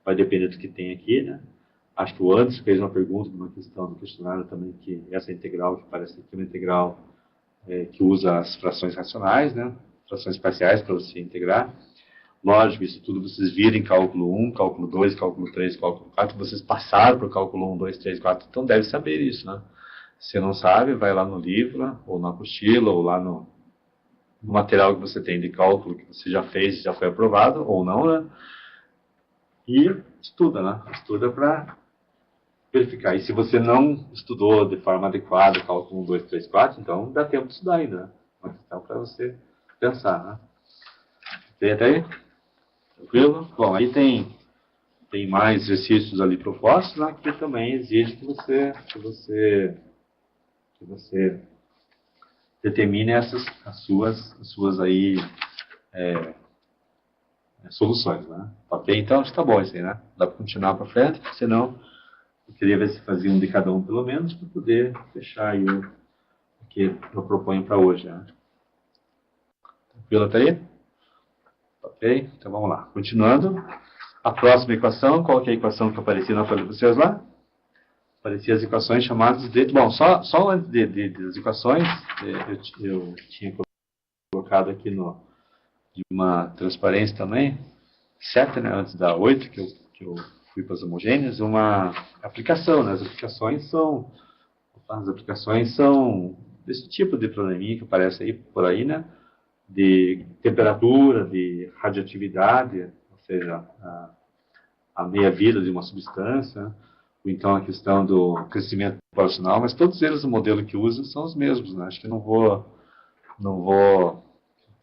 vai depender do que tem aqui, né? Acho que o Anderson fez uma pergunta, uma questão do questionário também, que essa integral, que parece que é uma integral que usa as frações racionais, né? Frações parciais para você integrar. Lógico, isso tudo vocês viram em cálculo 1, cálculo 2, cálculo 3, cálculo 4, vocês passaram por cálculo 1, 2, 3, 4, então deve saber isso, né? Se não sabe, vai lá no livro, ou na apostila, ou lá no material que você tem de cálculo que você já fez, já foi aprovado, ou não, né? E estuda, né? Estuda para verificar. E se você não estudou de forma adequada cálculo 1, 2, 3, 4, então dá tempo de estudar ainda, né? Uma questão para você pensar, né? Tem até aí? Tranquilo? Bom, aí tem mais exercícios ali propostos, né? Que também exige que você determine as suas aí soluções, né? Ok? Então, acho que tá bom isso aí, né? Dá para continuar para frente, senão eu queria ver se fazia um de cada um pelo menos para poder fechar aí o que eu proponho para hoje, né? Tranquilo até aí? Ok? Então vamos lá. Continuando. A próxima equação, qual que é a equação que aparecia na folha de vocês lá? Apareciam as equações chamadas de... Bom, só antes das equações, eu tinha colocado aqui de uma transparência também, 7, né, antes da 8, que eu fui para as homogêneas, uma aplicação, né? As aplicações são desse tipo de probleminha que aparece aí por aí, né? De temperatura, de radioatividade, ou seja, a meia-vida de uma substância, ou então a questão do crescimento populacional, mas todos eles, o modelo que usam, são os mesmos, né? Acho que não vou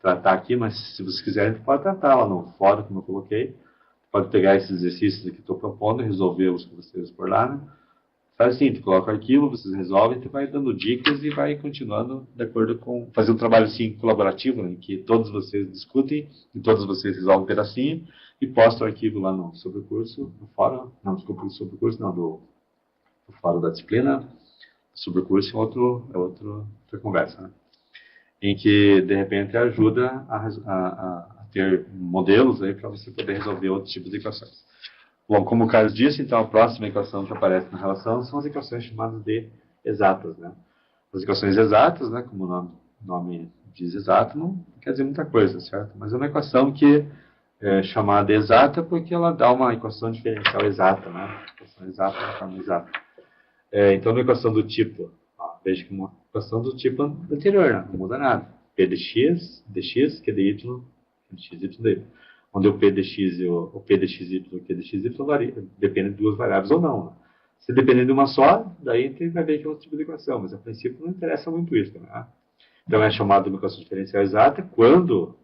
tratar aqui, mas se vocês quiserem, pode tratar lá no fórum, como eu coloquei. Pode pegar esses exercícios que estou propondo e resolver-os com vocês por lá, né? Faz assim, tu coloca o arquivo, vocês resolvem, tu vai dando dicas e vai continuando de acordo com... Fazer um trabalho, assim, colaborativo, né, em que todos vocês discutem e todos vocês resolvem um pedacinho e postam o arquivo lá no sobre o curso, no fórum, não, desculpa, sobre o curso, não, do fórum da disciplina, sobre o curso é outra conversa, né? Em que, de repente, ajuda a ter modelos aí para você poder resolver outros tipos de equações. Bom, como o Carlos disse, então a próxima equação que aparece na relação são as equações chamadas de exatas, né? As equações exatas, né, como o nome diz exato, não quer dizer muita coisa, certo? Mas é uma equação que é chamada exata porque ela dá uma equação diferencial exata, né? Equação exata de forma exata. Então, uma equação do tipo, veja que uma equação do tipo anterior, né? Não muda nada. P de x, dx, q de y, dx, y de y. Onde o P de x e o P de xy e o Q de xy dependem de duas variáveis ou não. Né? Se depender de uma só, daí a gente vai ver que é outro tipo de equação, mas a princípio não interessa muito isso. Né? Então é chamada de uma equação diferencial exata quando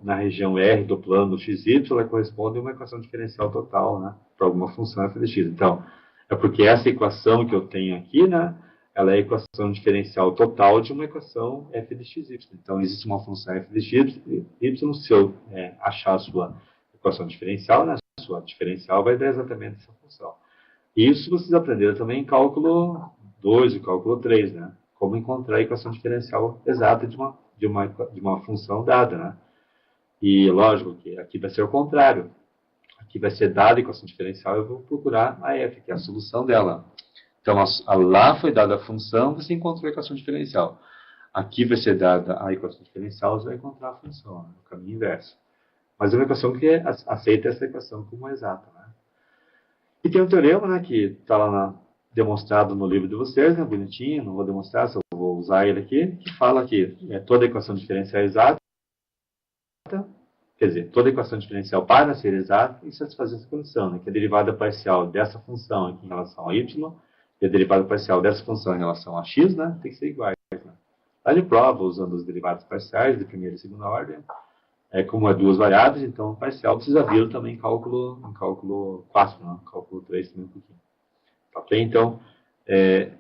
na região R do plano xy ela corresponde a uma equação diferencial total, né? Para alguma função f de x. Então, é porque essa equação que eu tenho aqui, né? Ela é a equação diferencial total de uma equação f de xy. Então, existe uma função f de xy, se eu achar a sua equação diferencial, né, a sua diferencial vai dar exatamente essa função. Isso vocês aprenderam também em cálculo 2 e cálculo 3, né? Como encontrar a equação diferencial exata de uma função dada, né? E, lógico, que aqui vai ser o contrário. Aqui vai ser dada a equação diferencial, eu vou procurar a f, que é a solução dela. Então, lá foi dada a função, você encontrou a equação diferencial. Aqui vai ser dada a equação diferencial, você vai encontrar a função, né? No caminho inverso. Mas é uma equação que aceita essa equação como exata, né? E tem um teorema, né, que está lá demonstrado no livro de vocês, né, bonitinho, não vou demonstrar, só vou usar ele aqui, que fala que toda equação diferencial é exata, quer dizer, toda equação diferencial para ser exata e satisfazer essa condição, né, que a derivada parcial dessa função aqui em relação a y e a derivada parcial dessa função em relação a x, né, tem que ser iguais. Né? Lá de prova, usando os derivados parciais de primeira e segunda ordem, como é duas variáveis, então parcial precisa vir também em cálculo 4, né? Cálculo 3 também um pouquinho. Ok? Então,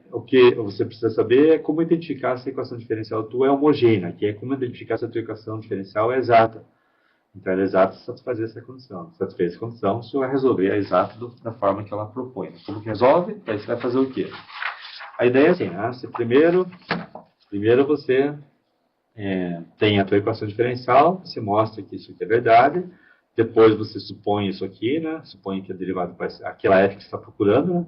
o que você precisa saber é como identificar se a equação diferencial tua é homogênea, que é como identificar se a tua equação diferencial é exata. Então, ela é exata se satisfazer essa condição. Se satisfazer essa condição, você vai resolver a exata da forma que ela propõe. Como que resolve? Aí você vai fazer o quê? A ideia é assim, né? Você primeiro Primeiro você tem a tua equação diferencial, você mostra que isso aqui é verdade, depois você supõe isso aqui, né? Supõe que a derivada vai ser aquela f que você está procurando,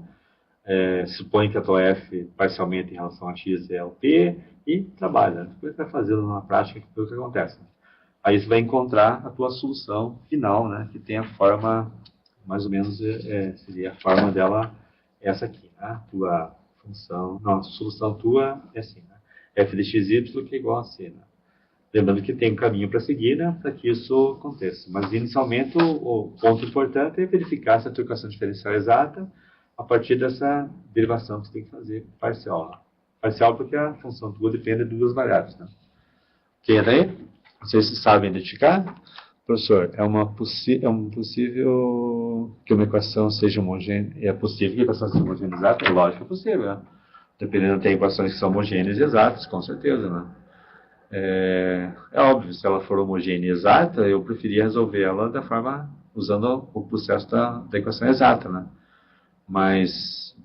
né? Supõe que a tua f parcialmente em relação a x é o p e trabalha. Depois vai fazendo na prática que tudo que acontece. Aí você vai encontrar a tua solução final, né? Que tem a forma, mais ou menos, seria a forma dela essa aqui, né? Tua função, não, a solução tua é assim, né? F de xy que é igual a c, né? Lembrando que tem um caminho para seguir, né, para que isso aconteça. Mas, inicialmente, o ponto importante é verificar se a tua equação diferencial é exata a partir dessa derivação que você tem que fazer parcial. Né? Parcial porque a função tua depende de duas variáveis. Né? Ok, daí? Vocês sabem identificar? Professor, é um possível que uma equação seja homogênea? É possível que a equação seja homogênea exata? É lógico que é possível, né? Dependendo, tem equações que são homogêneas e exatas, com certeza, né? É óbvio, se ela for homogênea e exata, eu preferia resolver ela da forma, usando o processo da equação exata, né? Mas,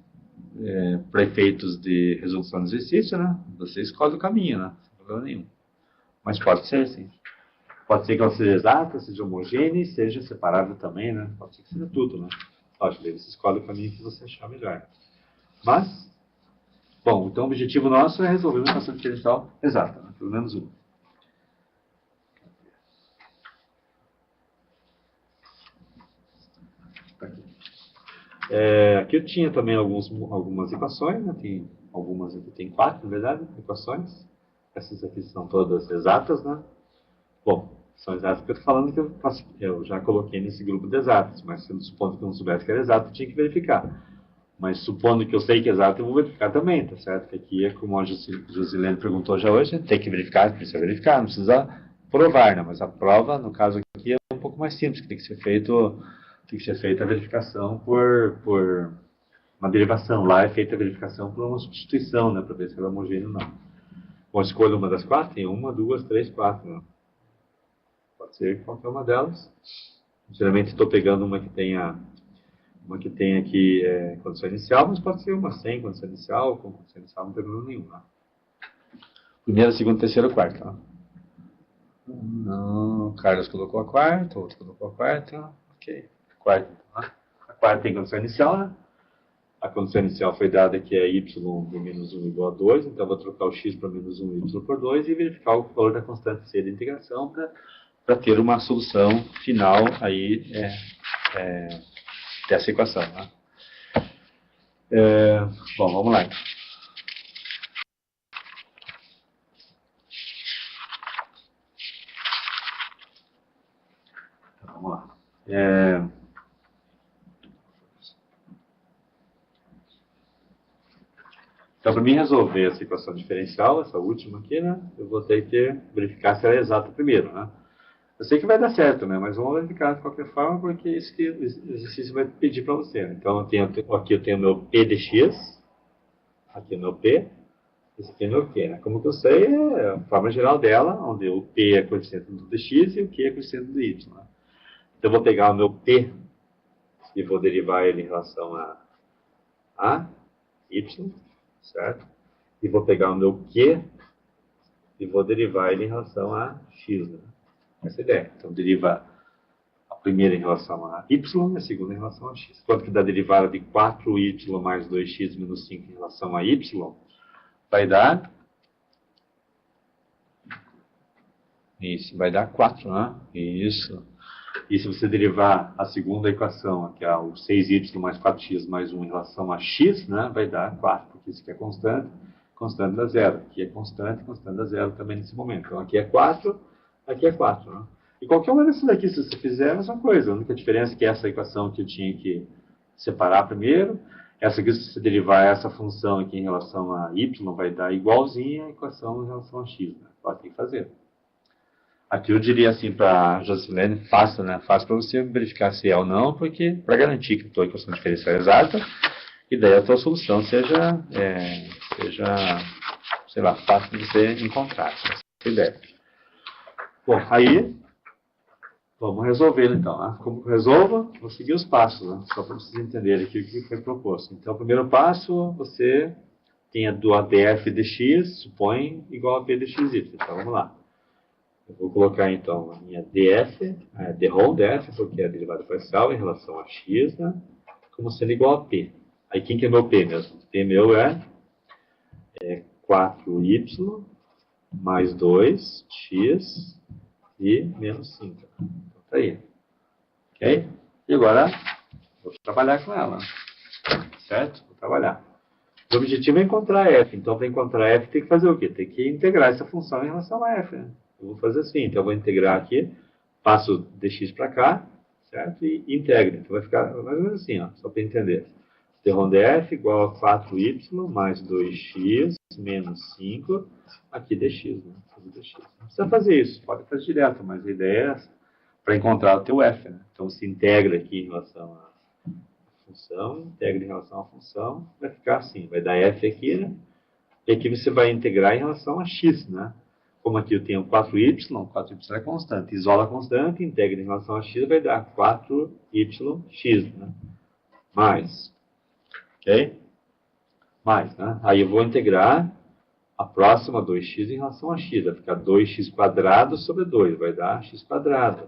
para efeitos de resolução do exercício, né? Você escolhe o caminho, né? Sem problema nenhum. Mas pode ser, sim. Pode ser que ela seja exata, seja homogênea e seja separável também, né? Pode ser que seja tudo, né? Lógico, daí você escolhe o caminho que você achar melhor. Mas, bom, então o objetivo nosso é resolver uma equação diferencial exata, né? Pelo menos uma. Aqui eu tinha também algumas equações, né? Tem algumas aqui, tem 4, na verdade, equações. Essas aqui são todas exatas, né? Bom, são exatas porque eu estou falando que eu já coloquei nesse grupo de exatas, mas supondo que eu não soubesse que era exato, eu tinha que verificar. Mas supondo que eu sei que é exato, eu vou verificar também, tá certo? Que aqui é como a Josilene perguntou já hoje, tem que verificar, precisa verificar, não precisa provar, né? Mas a prova, no caso aqui, é um pouco mais simples, que tem que ser feita a verificação por uma derivação. Lá é feita a verificação por uma substituição, né? Para ver se ela é homogênea ou não. Bom, escolha uma das 4, tem 1, 2, 3, 4, né? Pode ser qualquer uma delas. Geralmente estou pegando uma que tenha aqui condição inicial, mas pode ser uma sem condição inicial, com condição inicial não tem problema nenhum. Né? Primeira, segunda, terceira, quarta. Né? Não, o Carlos colocou a quarta, o outro colocou a quarta. Ok. Quarta, né? A quarta tem condição inicial, né? A condição inicial foi dada que é y de menos 1 igual a 2, então eu vou trocar o x para menos 1 y por 2 e verificar o valor da constante c da integração para ter uma solução final aí dessa equação. Né? Bom, vamos lá. Então, vamos lá. Então, para mim resolver essa equação diferencial, essa última aqui, né, eu vou ter que verificar se ela é exata primeiro, né? Eu sei que vai dar certo, né? Mas vamos verificar de qualquer forma, porque é isso que o exercício vai pedir para você. Né? Então, aqui eu tenho meu P de x, aqui é meu P, esse aqui é meu Q. Né? Como que eu sei, é a forma geral dela, onde o P é coeficiente do dx e o Q é coeficiente do y. Né? Então, eu vou pegar o meu P e vou derivar ele em relação a y, certo? E vou pegar o meu Q e vou derivar ele em relação a x. Né? Essa é a ideia. Então, deriva a primeira em relação a y e a segunda em relação a x. Quanto que dá a derivada de 4y mais 2x menos 5 em relação a y? Vai dar... Isso, vai dar 4, né? Isso. E se você derivar a segunda equação, que é o 6y mais 4x mais 1 em relação a x, né, vai dar 4, porque isso aqui é constante, constante dá zero. Aqui é constante, constante dá zero também nesse momento. Então aqui é 4, aqui é 4. Né? E qualquer uma dessas aqui, se você fizer, é a mesma coisa. A única diferença é que essa equação que eu tinha que separar primeiro, essa aqui, se você derivar essa função aqui em relação a y, vai dar igualzinha a equação em relação a x. Né? Pode ter que fazer. Aqui eu diria assim para a Josilene, faça, né? Faça para você verificar se é ou não, porque para garantir que a tua equação diferencial é exata, e daí a tua solução seja, sei lá, fácil de você encontrar. Essa é a ideia. Bom, aí, vamos resolver então. Né? Como que resolva? Vou seguir os passos, né? Só para vocês entenderem aqui o que foi proposto. Então, o primeiro passo, você tem a do df dx, supõe igual a p dxy. Então, vamos lá. Eu vou colocar, então, a minha df, dρ df, porque é a derivada parcial em relação a x, né, como sendo igual a p. Aí, quem que é meu p mesmo? P meu é 4y mais 2x e menos 5. Então, tá aí. Ok? E agora, vou trabalhar com ela. Certo? Vou trabalhar. O objetivo é encontrar f. Então, para encontrar f, tem que fazer o quê? Tem que integrar essa função em relação a f. Né? Eu vou fazer assim. Então, eu vou integrar aqui, passo dx para cá, certo? E integro. Então, vai ficar mais ou menos assim, ó, só para entender. Dρ df igual a 4y mais 2x menos 5, aqui dx. Né? Dx. Não precisa fazer isso, pode fazer direto, mas a ideia é essa, para encontrar o teu f. Né? Então, se integra aqui em relação a função, integra em relação à função, vai ficar assim, vai dar f aqui, né? E aqui você vai integrar em relação a x, né? Como aqui eu tenho 4y é constante, isola a constante, integra em relação a x, vai dar 4yx, né? Mais, ok? Mais, né? Aí eu vou integrar a próxima 2x em relação a x, vai ficar 2x² sobre 2, vai dar x²,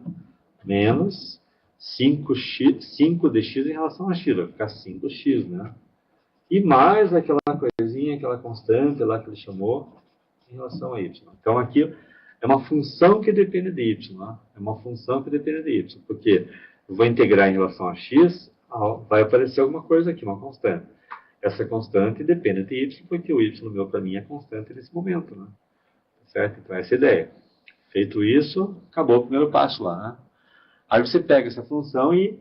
menos 5dx em relação a x, vai ficar 5x, né? E mais aquela coisinha, aquela constante lá que ele chamou em relação a y. Então, aqui é uma função que depende de y, né? É uma função que depende de y, porque eu vou integrar em relação a x, vai aparecer alguma coisa aqui, uma constante. Essa constante depende de y, porque o y meu para mim é constante nesse momento, né? Certo? Então, essa é a ideia. Feito isso, acabou o primeiro passo lá, né? Aí você pega essa função e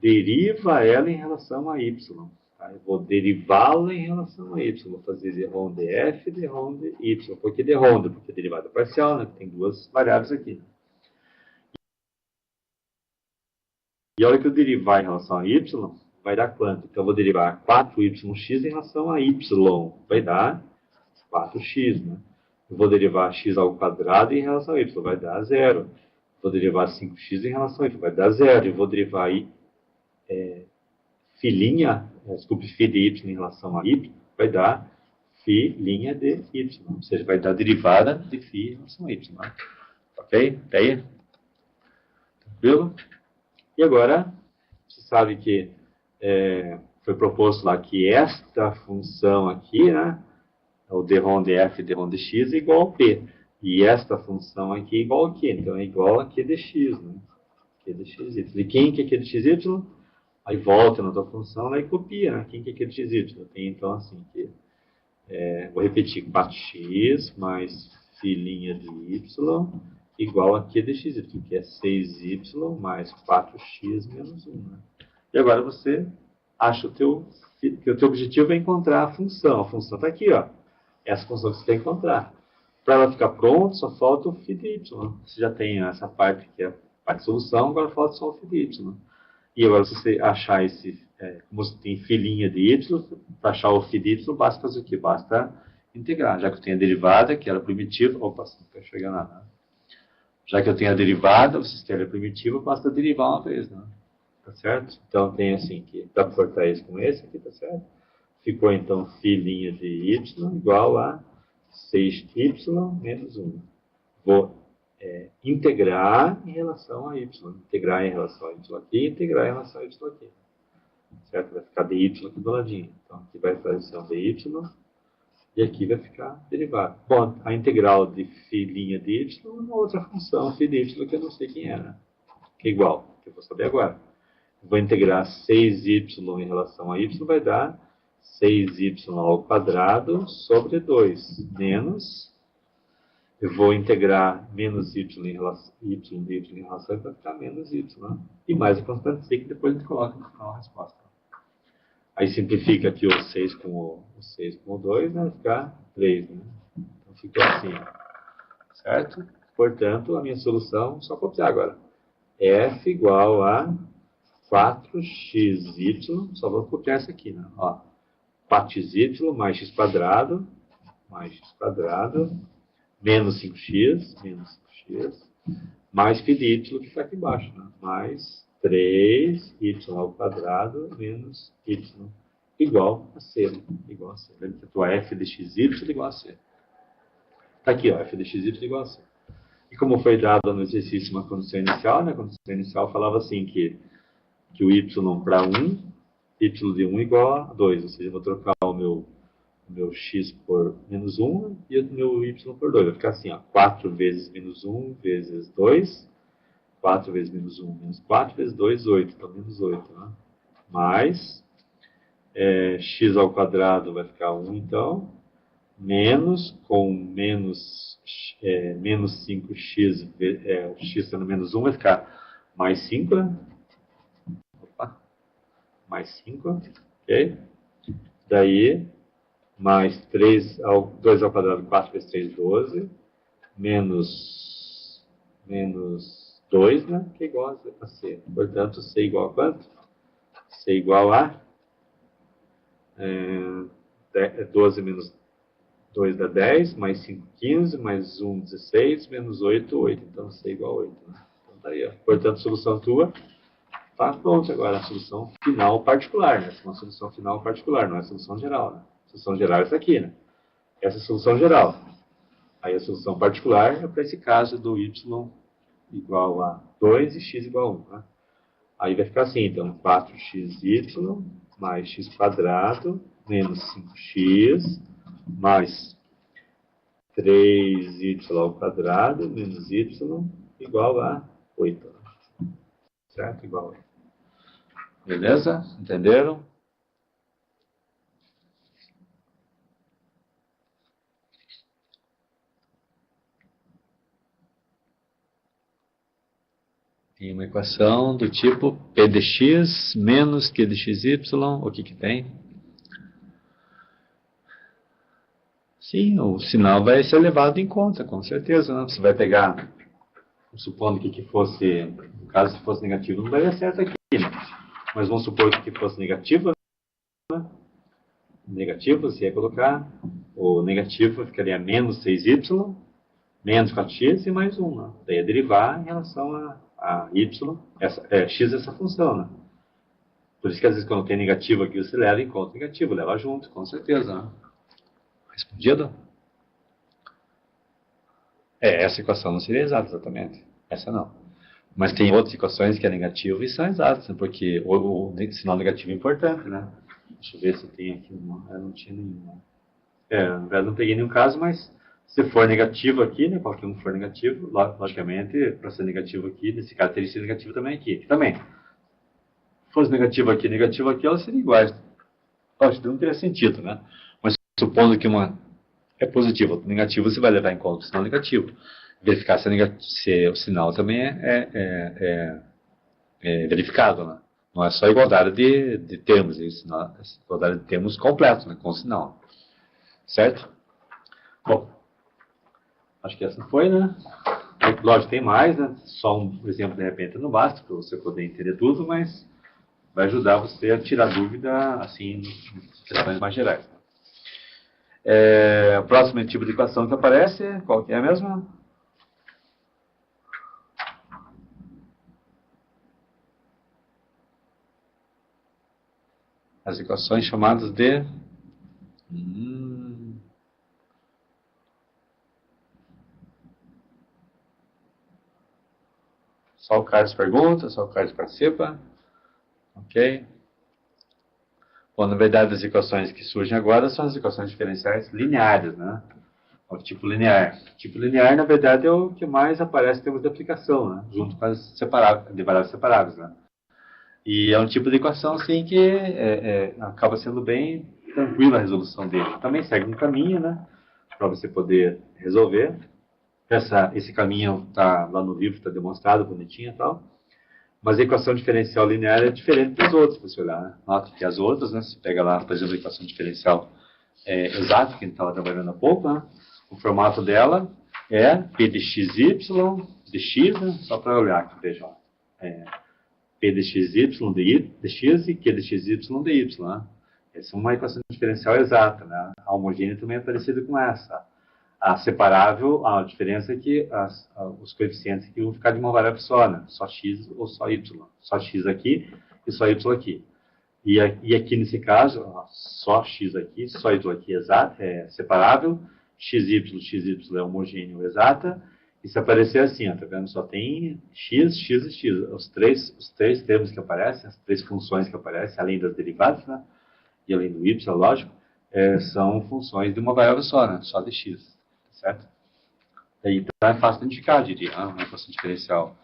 deriva ela em relação a y. Tá? Eu vou derivá-la em relação a y. Vou fazer dρ df, dρ de y. Por que dρ? Porque é derivada parcial, né? Tem duas variáveis aqui. E a hora que eu derivar em relação a y, vai dar quanto? Então eu vou derivar 4yx em relação a y. Vai dar 4x, né? Eu vou derivar x² em relação a y. Vai dar 0. Vou derivar 5x em relação a y, vai dar 0. E vou derivar aí φ de y em relação a y, vai dar φ' de y. Ou seja, vai dar derivada de φ em relação a y. Né? Ok? Tá aí? Tranquilo? E agora, você sabe que foi proposto lá que esta função aqui, né, o dρ df, dρ dx é igual a p. E esta função aqui é igual a quê? Então, é igual a q dx, né? Q dxy. E quem que é q dxy? Aí volta na tua função lá e copia, né? Quem que é q dxy? Tem então assim, que vou repetir, 4x mais φ' de y igual a q dxy, que é 6y mais 4x menos 1. Né? E agora você acha que o teu objetivo é encontrar a função. A função está aqui, ó. Essa função que você tem que encontrar. Para ela ficar pronta, só falta o φ de y. Você já tem essa parte que é a parte de solução, agora falta só o φ de y. E agora, se você achar como você tem φ' de y, para achar o φ de y, basta fazer o quê? Basta integrar. Já que eu tenho a derivada, que era primitiva, opa, não quero chegar nada. Já que eu tenho a derivada, o sistema é primitivo, basta derivar uma vez, né? Tá certo? Então, tem assim, que dá para cortar isso com esse aqui, tá certo? Ficou, então, φ' de y igual a 6y menos 1. Vou integrar em relação a y. Integrar em relação a y aqui, integrar em relação a y aqui. Certo? Vai ficar dy aqui do ladinho. Então, aqui vai fazer um dy e aqui vai ficar derivado. Bom, a integral de φ' de y é uma outra função, φ de y, que eu não sei quem é, né? Que é igual, que eu vou saber agora. Vou integrar 6y em relação a y, vai dar 6y² sobre 2, menos... Eu vou integrar menos y de y em relação a y, vai ficar menos y, né? E mais a constante c, que depois a gente coloca no final a resposta. Aí simplifica aqui o 6 com o 2, né? Vai ficar 3, né? Então ficou assim, certo? Portanto, a minha solução, só copiar agora. F igual a 4xy, só vou copiar essa aqui, né? Ó, 4xy mais x², menos 5x, mais φ de y, que está aqui embaixo, né? Mais 3y² menos y igual a C. Né? Igual a C. Lembra que a tua f de xy é igual a C. Está aqui, ó, f de xy é igual a C. E como foi dado no exercício uma condição inicial, né? A condição inicial falava assim que o y para 1, y de 1 igual a 2. Ou seja, eu vou trocar o meu x por menos 1 e o meu y por 2. Vai ficar assim, ó, 4 vezes menos 1 vezes 2. 4 vezes menos 1 menos 4 vezes 2, 8. Então, menos 8. Né? Mais x ao quadrado vai ficar 1, então. Menos, com menos 5x, o x sendo menos 1 vai ficar mais 5, né? Opa, mais 5, ok? Daí, mais 2 ao quadrado, 4 vezes 3, 12, menos 2, né? Que é igual a C. Portanto, C igual a quanto? C igual a 12 menos 2 dá 10, mais 5, 15, mais 1, 16, menos 8, 8. Então, C igual a 8. Né? Então, tá aí, ó. Portanto, a solução tua está pronta agora. A solução final particular, né? Essa é uma solução final particular, não é a solução geral, né? A solução geral é essa aqui, né? Essa é a solução geral. Aí a solução particular é para esse caso do y igual a 2 e x igual a 1. Né? Aí vai ficar assim, então, 4xy mais x quadrado menos 5x mais 3y ao quadrado menos y igual a 8. Certo? Igual a 8. Beleza? Entenderam? Tem uma equação do tipo P de x menos Q de xy, o que que tem? Sim, o sinal vai ser levado em conta, com certeza. Né? Você vai pegar, supondo que fosse, no caso, se fosse negativo, não daria certo aqui. Né? Mas vamos supor que fosse negativo. Né? Negativo, você ia colocar o negativo, ficaria menos 6y, menos 4x e mais 1. Né? Daí ia derivar em relação a y, x essa função. Né? Por isso que às vezes quando tem negativo aqui, você leva em conta o negativo, leva junto, com certeza. Né? Respondido? Essa equação não seria exata exatamente. Essa não. Mas tem outras equações que é negativo e são exatas, né? Porque o sinal negativo é importante, né? Deixa eu ver se tem aqui uma. Eu não tinha nenhuma. Na verdade não peguei nenhum caso, mas se for negativo aqui, né? Qualquer um for negativo, logicamente, para ser negativo aqui, nesse caso teria sido negativo também aqui. Aqui também. Se fosse negativo aqui, elas seriam iguais. Lógico, não teria sentido, né? Mas supondo que uma é positiva, outra negativa, você vai levar em conta o sinal negativo. Verificar se o sinal também é verificado, né? Não é só igualdade de termos, é igualdade de termos completo, né? Com o sinal. Certo? Bom, acho que essa foi, né? Lógico, tem mais, né? Só um exemplo, de repente, não basta para você poder entender tudo, mas vai ajudar você a tirar dúvida, assim, em questões mais gerais. O próximo tipo de equação que aparece, qual que é mesmo? As equações chamadas de... Só o Carlos pergunta, só o Carlos participa. Ok. Bom, na verdade, as equações que surgem agora são as equações diferenciais lineares, né? O tipo linear. O tipo linear, na verdade, é o que mais aparece em termos de aplicação, né? Junto com as de variáveis separadas, né? E é um tipo de equação, assim, que acaba sendo bem tranquila a resolução dele. Também segue um caminho, né? Para você poder resolver. Esse caminho está lá no livro, está demonstrado, bonitinho e tal. Mas a equação diferencial linear é diferente das outras, se você olhar. Né? Nota que as outras, né? Você pega lá, por exemplo, a equação diferencial exata, que a gente estava trabalhando há pouco, né? O formato dela é P de xy, de x, né? Só para olhar aqui, vejam. P de xy de x e Q de xy de y. Né? Essa é uma equação diferencial exata. Né? A homogênea também é parecida com essa. A separável, a diferença é que os coeficientes aqui vão ficar de uma variável só, né? Só x ou só y. Só x aqui e só y aqui. E aqui nesse caso, ó, só x aqui, só isso aqui é separável, xy é homogêneo exata, e se aparecer assim, ó, tá vendo? Só tem x, x e x. Os três termos que aparecem, as três funções que aparecem, além das derivadas, né? E além do y, lógico, são funções de uma variável só, né? Só de x, certo? Então é fácil de identificar, diria, uma equação diferencial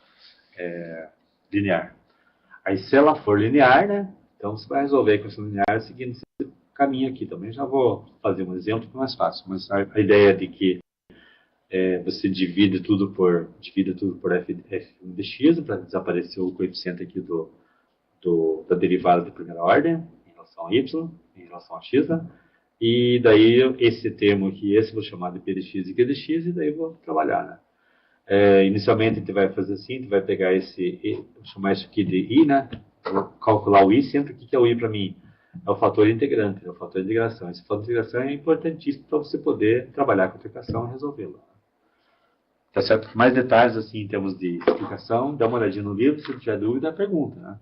linear. Aí se ela for linear, né? Então você vai resolver a equação linear seguindo esse caminho aqui. Também já vou fazer um exemplo que é mais fácil. Mas a ideia de que você divide tudo por f1 de x, para desaparecer o coeficiente aqui da derivada de primeira ordem, em relação a y, em relação a x, né? E daí esse termo aqui, esse eu vou chamar de p de x e q de x, e daí eu vou trabalhar, né? Inicialmente a gente vai fazer assim, a gente vai pegar vou chamar isso aqui de i, né? Vou calcular o i, sempre o que é o i para mim? É o fator integrante, é o fator de integração. Esse fator de integração é importantíssimo para você poder trabalhar com a equação e resolvê-la. Tá certo? Mais detalhes assim em termos de explicação, dá uma olhadinha no livro, se tiver dúvida, pergunta, né?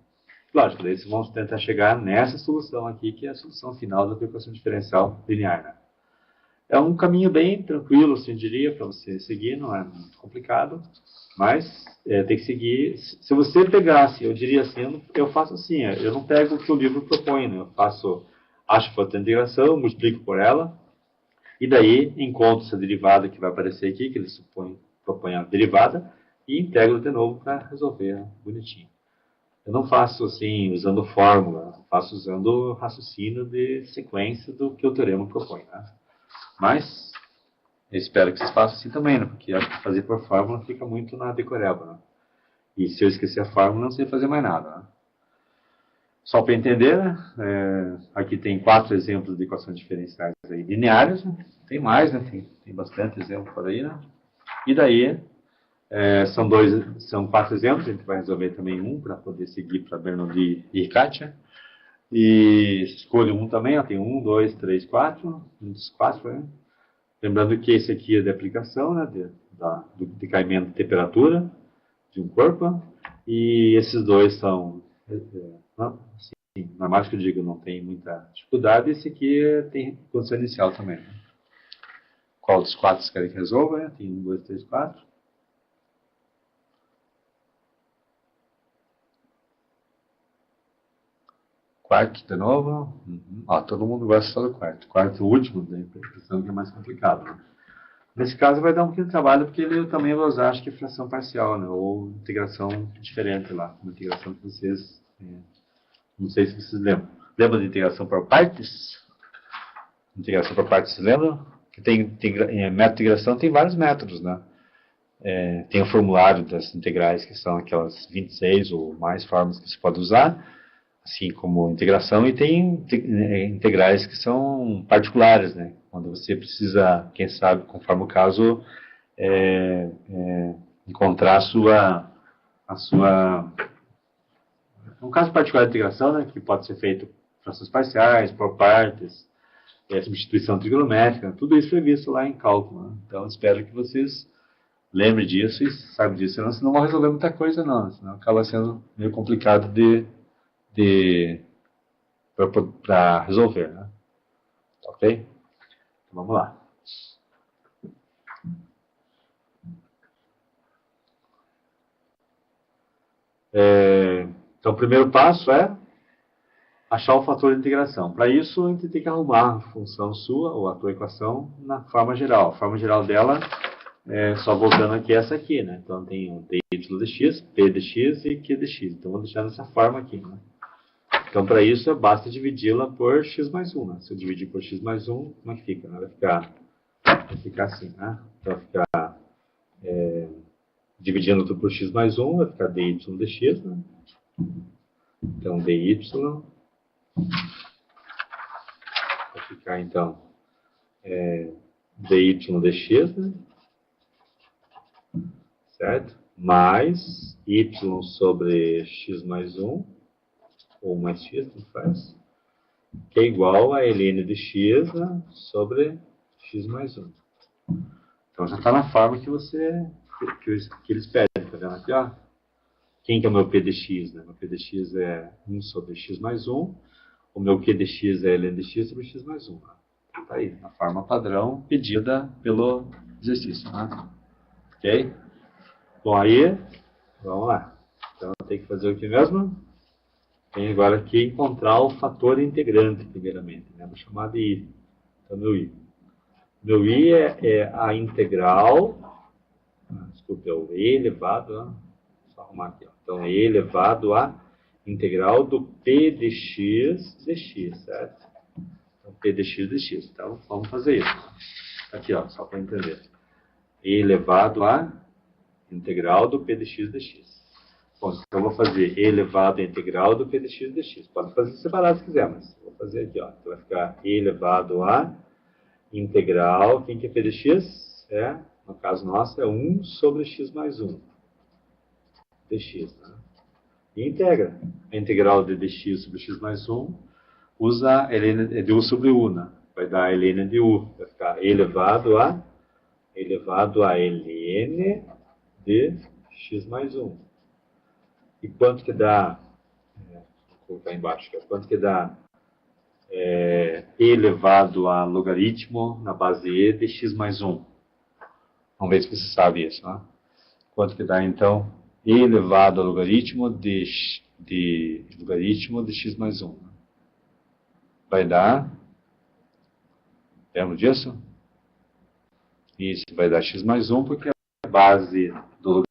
Lógico, daí vocês vão tentar chegar nessa solução aqui, que é a solução final da equação diferencial linear, né? É um caminho bem tranquilo, assim, diria, para você seguir, não é muito complicado, mas tem que seguir. Se você pegasse, eu diria assim, eu faço assim, eu não pego o que o livro propõe, né? Eu acho a fator de integração, multiplico por ela, e daí encontro essa derivada que vai aparecer aqui, que ele propõe a derivada, e integro de novo para resolver bonitinho. Eu não faço assim, usando fórmula, faço usando raciocínio de sequência do que o teorema propõe, né? Mas eu espero que vocês façam assim também, né? Porque acho que fazer por fórmula fica muito na decoreba, né? E se eu esquecer a fórmula, não sei fazer mais nada, né? Só para entender, né? Aqui tem 4 exemplos de equações diferenciais aí, lineares, né? Tem mais, né? Tem bastante exemplo por aí, né? E daí, são 4 exemplos, a gente vai resolver também um para poder seguir para Bernoulli e Riccati. E escolho um também, ó, tem 1, 2, 3, 4, um dos 4, né? Lembrando que esse aqui é de aplicação, né, do decaimento de temperatura de um corpo, e esses dois são, assim, normais que eu digo, não tem muita dificuldade, esse aqui tem condição inicial também. Né? Qual dos 4 vocês querem que resolva? Né? Tem 1, 2, 3, 4. Quarto de novo. Ó, todo mundo gosta só do quarto. Quarto último, da impressão que é mais complicado. Né? Nesse caso vai dar um pouquinho de trabalho, porque ele também vai usar, acho que, fração parcial, né? Ou integração diferente lá. Uma integração que vocês... não sei se vocês lembram. Lembra de integração por partes? Integração por partes, vocês lembram? Que método de integração tem vários métodos, né? Tem o formulário das integrais, que são aquelas 26 ou mais formas que você pode usar, assim como integração, e tem integrais que são particulares, né? Quando você precisa, quem sabe, conforme o caso, encontrar um caso particular de integração, né? Que pode ser feito frações parciais, por partes, substituição trigonométrica, tudo isso foi visto lá em cálculo. Né? Então, espero que vocês lembrem disso e saibam disso, senão vocês não vão resolver muita coisa, não. Senão acaba sendo meio complicado para resolver, né? Ok? Então, vamos lá. Então, o primeiro passo é achar o fator de integração. Para isso, a gente tem que arrumar a função sua, ou a tua equação, na forma geral. A forma geral dela só voltando aqui essa aqui, né? Então, tem o dy de x, p de x e q de x. Então, vou deixar nessa forma aqui, né? Então, para isso, basta dividi-la por x mais 1. Né? Se eu dividir por x mais 1, como é que fica? Né? Vai ficar assim, né? Então, vai ficar dividindo tudo por x mais 1, vai ficar dy de x, né? Então, dy vai ficar, então, dy de x, né? Certo? Mais y sobre x mais 1, ou mais x, não faz, que é igual a ln de x, né, sobre x mais 1. Então já está na forma que eles pedem, tá vendo aqui, ó? Quem que é o meu p de x? Né? Meu p de x é 1 sobre x mais 1, o meu Q de x é ln de x sobre x mais 1. Então, tá aí, a forma padrão pedida pelo exercício. Né? Ok? Bom, aí, vamos lá. Então, tem que fazer o que mesmo? Tem agora que encontrar o fator integrante, primeiramente. Né? Vou chamar de i. Então, meu i. Meu i é a integral, desculpa, é o e elevado a, só arrumar aqui, ó. Então, e elevado a integral do p de x, certo? Então, p de x. Então, vamos fazer isso. Aqui, ó, só para entender. E elevado a integral do p de x. Bom, então eu vou fazer e elevado a integral do p de x. Pode fazer separado se quiser, mas vou fazer aqui, ó. Então vai ficar e elevado a integral, quem que é p de x? No caso nosso, é 1 sobre x mais 1 dx. Né? E integra. A integral de dx sobre x mais 1 usa ln de u sobre u, né? Vai dar ln de u. Vai ficar e elevado a ln de x mais 1. E quanto que dá, vou colocar embaixo, quanto que dá e elevado a logaritmo na base e de x mais 1? Vamos ver se você sabe isso. Né? Quanto que dá, então, e elevado a logaritmo de x mais 1? Vai dar, lembra disso? Isso, vai dar x mais 1, porque a base do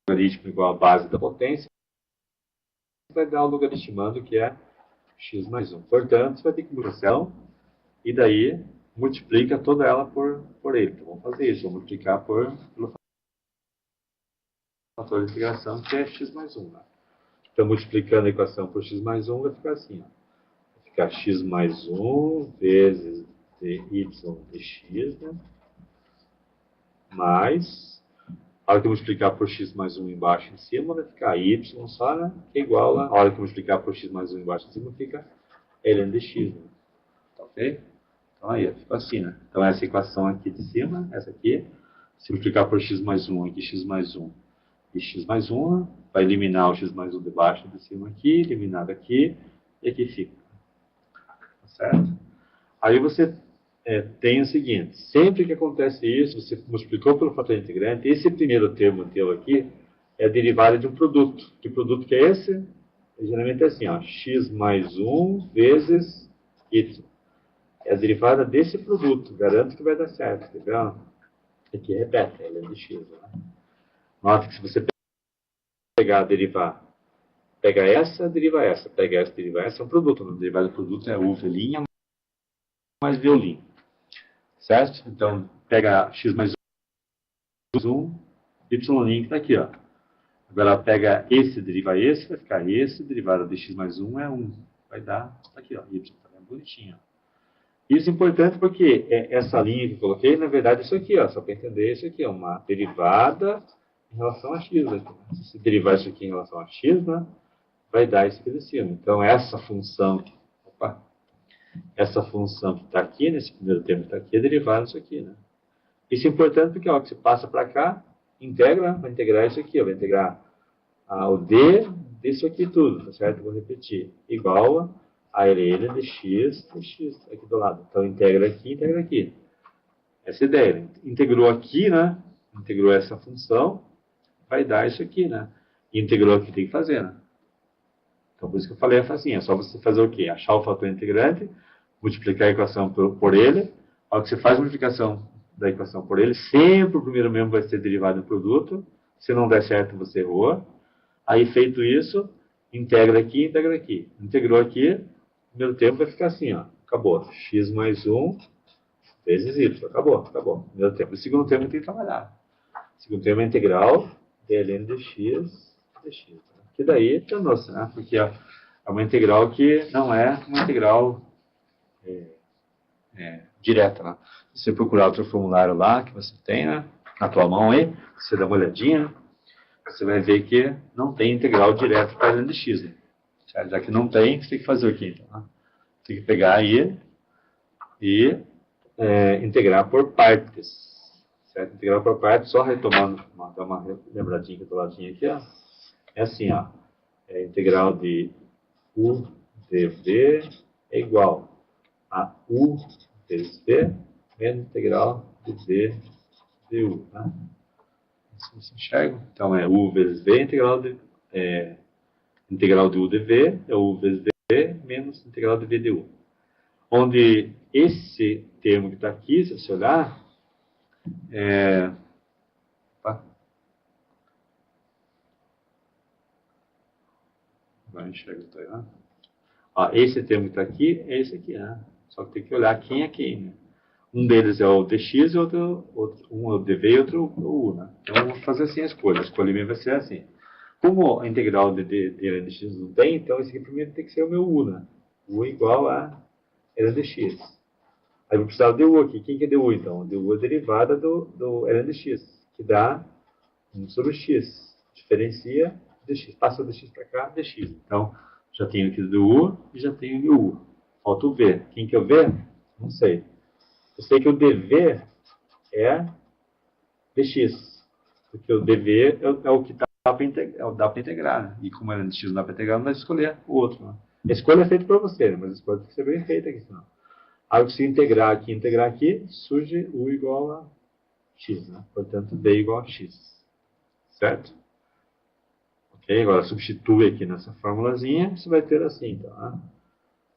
logaritmo igual à base da potência, vai dar o logaritmando, que é x mais 1. Portanto, você vai ter que multiplicar, e daí multiplica toda ela por ele. Então, vamos fazer isso. Vamos multiplicar pelo fator de integração, que é x mais 1. Né? Então, multiplicando a equação por x mais 1, vai ficar assim. Ó. Vai ficar x mais 1 vezes dy de x, né? Mais... A hora que eu multiplicar por x mais 1 embaixo e em cima, vai ficar y só, né? Que é igual a hora que eu multiplicar por x mais 1 embaixo e em cima, fica ln de x. Né? Tá ok? Então aí, ficou assim, né? Então essa equação aqui de cima, essa aqui, se multiplicar por x mais 1 aqui, x mais 1 e x mais 1, vai eliminar o x mais 1 de baixo e de cima aqui, eliminar daqui, e aqui fica. Tá certo? Aí você tem o seguinte, sempre que acontece isso, você multiplicou pelo fator integrante, esse primeiro termo teu aqui é a derivada de um produto. Que produto que é esse? Geralmente é assim, ó, x mais 1 vezes y. É a derivada desse produto, garanto que vai dar certo, entendeu? Aqui repete, é ln de x. Né? Nota que se você pegar, derivar, pega essa, deriva essa, pega essa, deriva essa, é um produto. A derivada do produto é u velhinha mais violino. Certo? Então, pega x mais 1, y' que está aqui, ó. Agora, pega esse, deriva esse, vai ficar esse, derivada de x mais 1 é 1. Vai dar, tá aqui, ó, y, tá bem bonitinho. Isso é importante porque essa linha que eu coloquei, na verdade, isso aqui, ó, só para entender, isso aqui é uma derivada em relação a x. Aqui. Se você derivar isso aqui em relação a x, né, vai dar isso aqui de cima. Então, essa função, essa função que está aqui, nesse primeiro termo que está aqui, é derivada disso aqui, né? Isso é importante porque, ó, que você passa para cá, integra, vai integrar isso aqui, ó, vai integrar o d disso aqui tudo, tá certo? Vou repetir. Igual a ln de x aqui do lado. Então, integra aqui. Essa é a ideia. Integrou aqui, né? Integrou essa função, vai dar isso aqui, né? E integrou aqui, tem que fazer, né? Então, por isso que eu falei assim, é só você fazer o quê? Achar o fator integrante, multiplicar a equação por ele. A hora que você faz a multiplicação da equação por ele, sempre o primeiro membro vai ser derivado do produto. Se não der certo, você errou. Aí, feito isso, integra aqui. Integrou aqui, o primeiro termo vai ficar assim, ó. Acabou. X mais 1 vezes y. Acabou. Primeiro termo. O segundo termo tem que trabalhar. O segundo termo é integral de ln de x dx. Que daí é nossa, né? Porque é uma integral que não é uma integral direta, né? Se você procurar outro formulário lá que você tem, né? Na tua mão aí, você dá uma olhadinha, você vai ver que não tem integral direta para ln de x. Né? Já que não tem, você tem que fazer o quê? Então, né? Tem que pegar aí e integrar por partes. Certo? Integrar por partes, só retomando, dar uma lembradinha do ladinho aqui, ó. É assim, ó. integral de u dv é igual a u vezes v menos integral de v du. Tá? Se você enxerga, então é u vezes v integral de u dv é u vezes v menos integral de v du. Onde esse termo que está aqui, se você olhar, Agora enxerga, tá errado. Esse termo que está aqui é esse aqui, né? Só que tem que olhar quem é quem, né? Um deles é o dx, um é o dv e outro o u, né? Então vamos fazer assim a escolha. A escolha minha vai ser assim. Como a integral de ln dx não tem, então esse aqui primeiro tem que ser o meu u, né? U igual a ln dx. Aí eu vou precisar do du aqui. Quem que é du então? O du é a derivada do ln dx, que dá 1 sobre x. Diferencia dx. Passa o dx para cá, dx. Então, já tenho aqui o du e já tenho o meu u. Falta o v. Quem que é o v? Não sei. Eu sei que o dv é dx. Porque o dv é o que dá para integrar. Né? E como é dx não dá para integrar, não dá para escolher o outro. Né? A escolha é feita para você, né? Mas a escolha tem que ser bem feita aqui. Senão. Aí eu preciso integrar aqui, surge u igual a x. Né? Portanto, v igual a x. Certo? Ok? Agora substitui aqui nessa formulazinha, você vai ter assim. Então, né?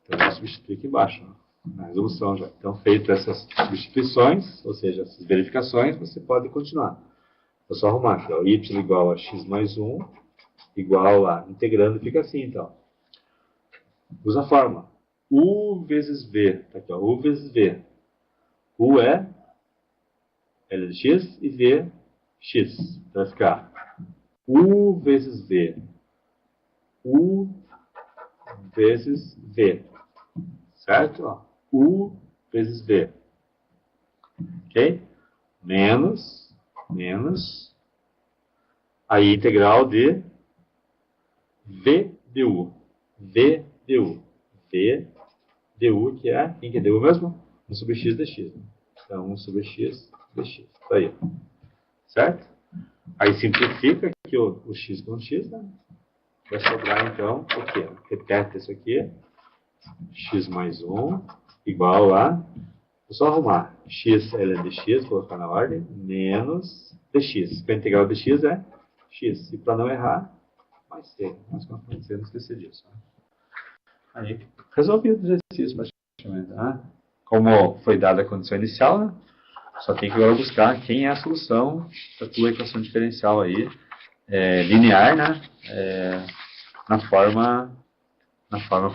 Então, eu vou substituir aqui embaixo. Né? Na resolução já. Então, feitas essas substituições, ou seja, essas verificações, você pode continuar. É só arrumar aqui. Ó, y igual a x mais 1, igual a... Integrando fica assim, então. Usa a fórmula. U vezes V. Tá aqui, ó. U vezes V. U é L de x e V x. Então, vai ficar U vezes V. U vezes V. Certo? Ó. U vezes V. Ok? Menos aí integral de V du. V du. V du, que é, quem que é du mesmo? 1 sobre x dx. Então, 1 sobre x dx. Isso aí. Certo? Aí simplifica aqui o x com x, né? Vai sobrar, então, o quê? Repete isso aqui. X mais 1 igual a... Vou só arrumar. X ln dx, colocar na ordem, menos dx. A integral de x é x. E para não errar, vai ser. Mas quando acontecer, não esquecer disso. Né? Aí, resolvido o exercício praticamente. Né? Como foi dada a condição inicial, né? Só tem que agora buscar quem é a solução da tua equação diferencial aí, linear, né? Na forma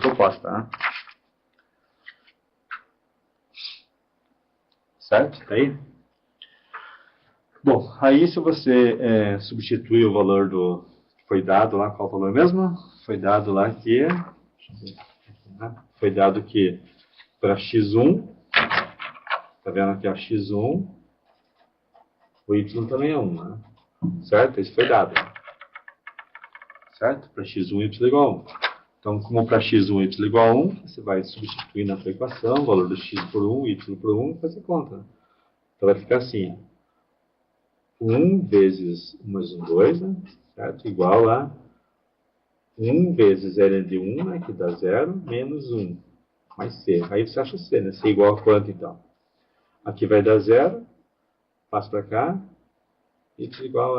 proposta. Né? Certo? Tá aí? Bom, aí se você substituir o valor do que foi dado lá, qual o valor mesmo? Foi dado lá que... Foi dado que para x1, tá vendo aqui, ó, x1, o y também é 1, né? Certo? Isso foi dado. Certo? Para x1, y igual a 1. Então, como para x1, y igual a 1, você vai substituir na tua equação o valor do x por 1, y por 1 e fazer conta. Né? Então, vai ficar assim, 1 vezes 1 mais 1, 2, né? Certo? Igual a 1 vezes ln de 1, né? Que dá 0, menos 1, mais c. Aí você acha c, né? C igual a quanto, então? Aqui vai dar 0, passa para cá, y igual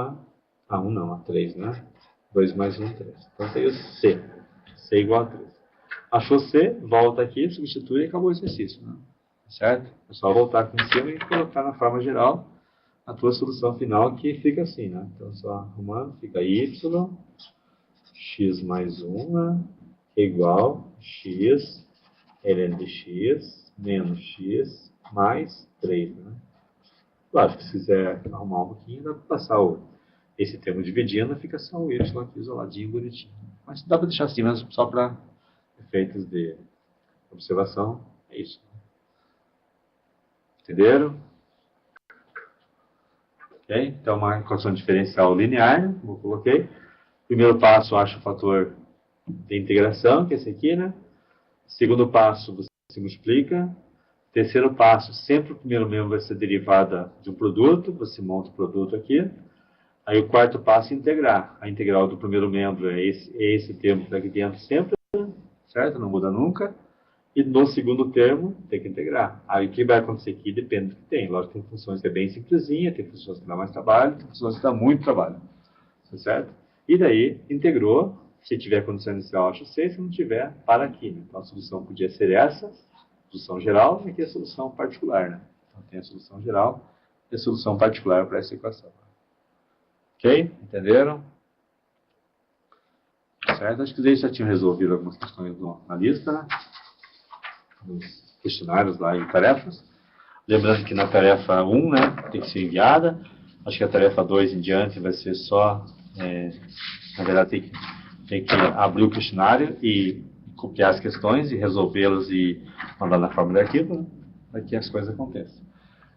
a 1 não, a 3, né? 2 mais 1, 3. Então tem o c. C igual a 3. Achou C, volta aqui, substitui e acabou o exercício. Né? Certo? É só voltar aqui em cima e colocar na forma geral a tua solução final, que fica assim. Né? Então, só arrumando, fica y, x mais 1, né? Igual x, ln de x, menos x, mais 3. Né? Claro, se quiser arrumar um pouquinho, dá para passar esse termo dividindo, fica só o y aqui isoladinho, bonitinho. Mas dá para deixar assim mesmo, só para efeitos de observação. É isso. Entenderam? Ok? Então, uma equação diferencial linear, como eu coloquei. Primeiro passo, acho o fator de integração, que é esse aqui, né? Segundo passo, você multiplica. Terceiro passo, sempre o primeiro membro vai ser derivada de um produto. Você monta o produto aqui. Aí o quarto passo é integrar. A integral do primeiro membro é esse termo que está aqui dentro sempre, certo? Não muda nunca. E no segundo termo, tem que integrar. Aí o que vai acontecer aqui depende do que tem. Lógico que tem funções que é bem simplesinha, tem funções que dá mais trabalho, tem funções que dá muito trabalho. Certo? E daí, integrou. Se tiver condição inicial, acha 6. Se não tiver, para aqui. Né? Então a solução podia ser essa, solução geral, e aqui a solução particular. Né? Então tem a solução geral e a solução particular para essa equação. Ok? Entenderam? Certo? Acho que eles já tinham resolvido algumas questões na lista, né? Nos questionários lá e tarefas. Lembrando que na tarefa 1, né, tem que ser enviada. Acho que a tarefa 2 em diante vai ser só, na verdade, tem que abrir o questionário e copiar as questões e resolvê-las e mandar na forma de arquivo, né? Aqui as coisas acontecem.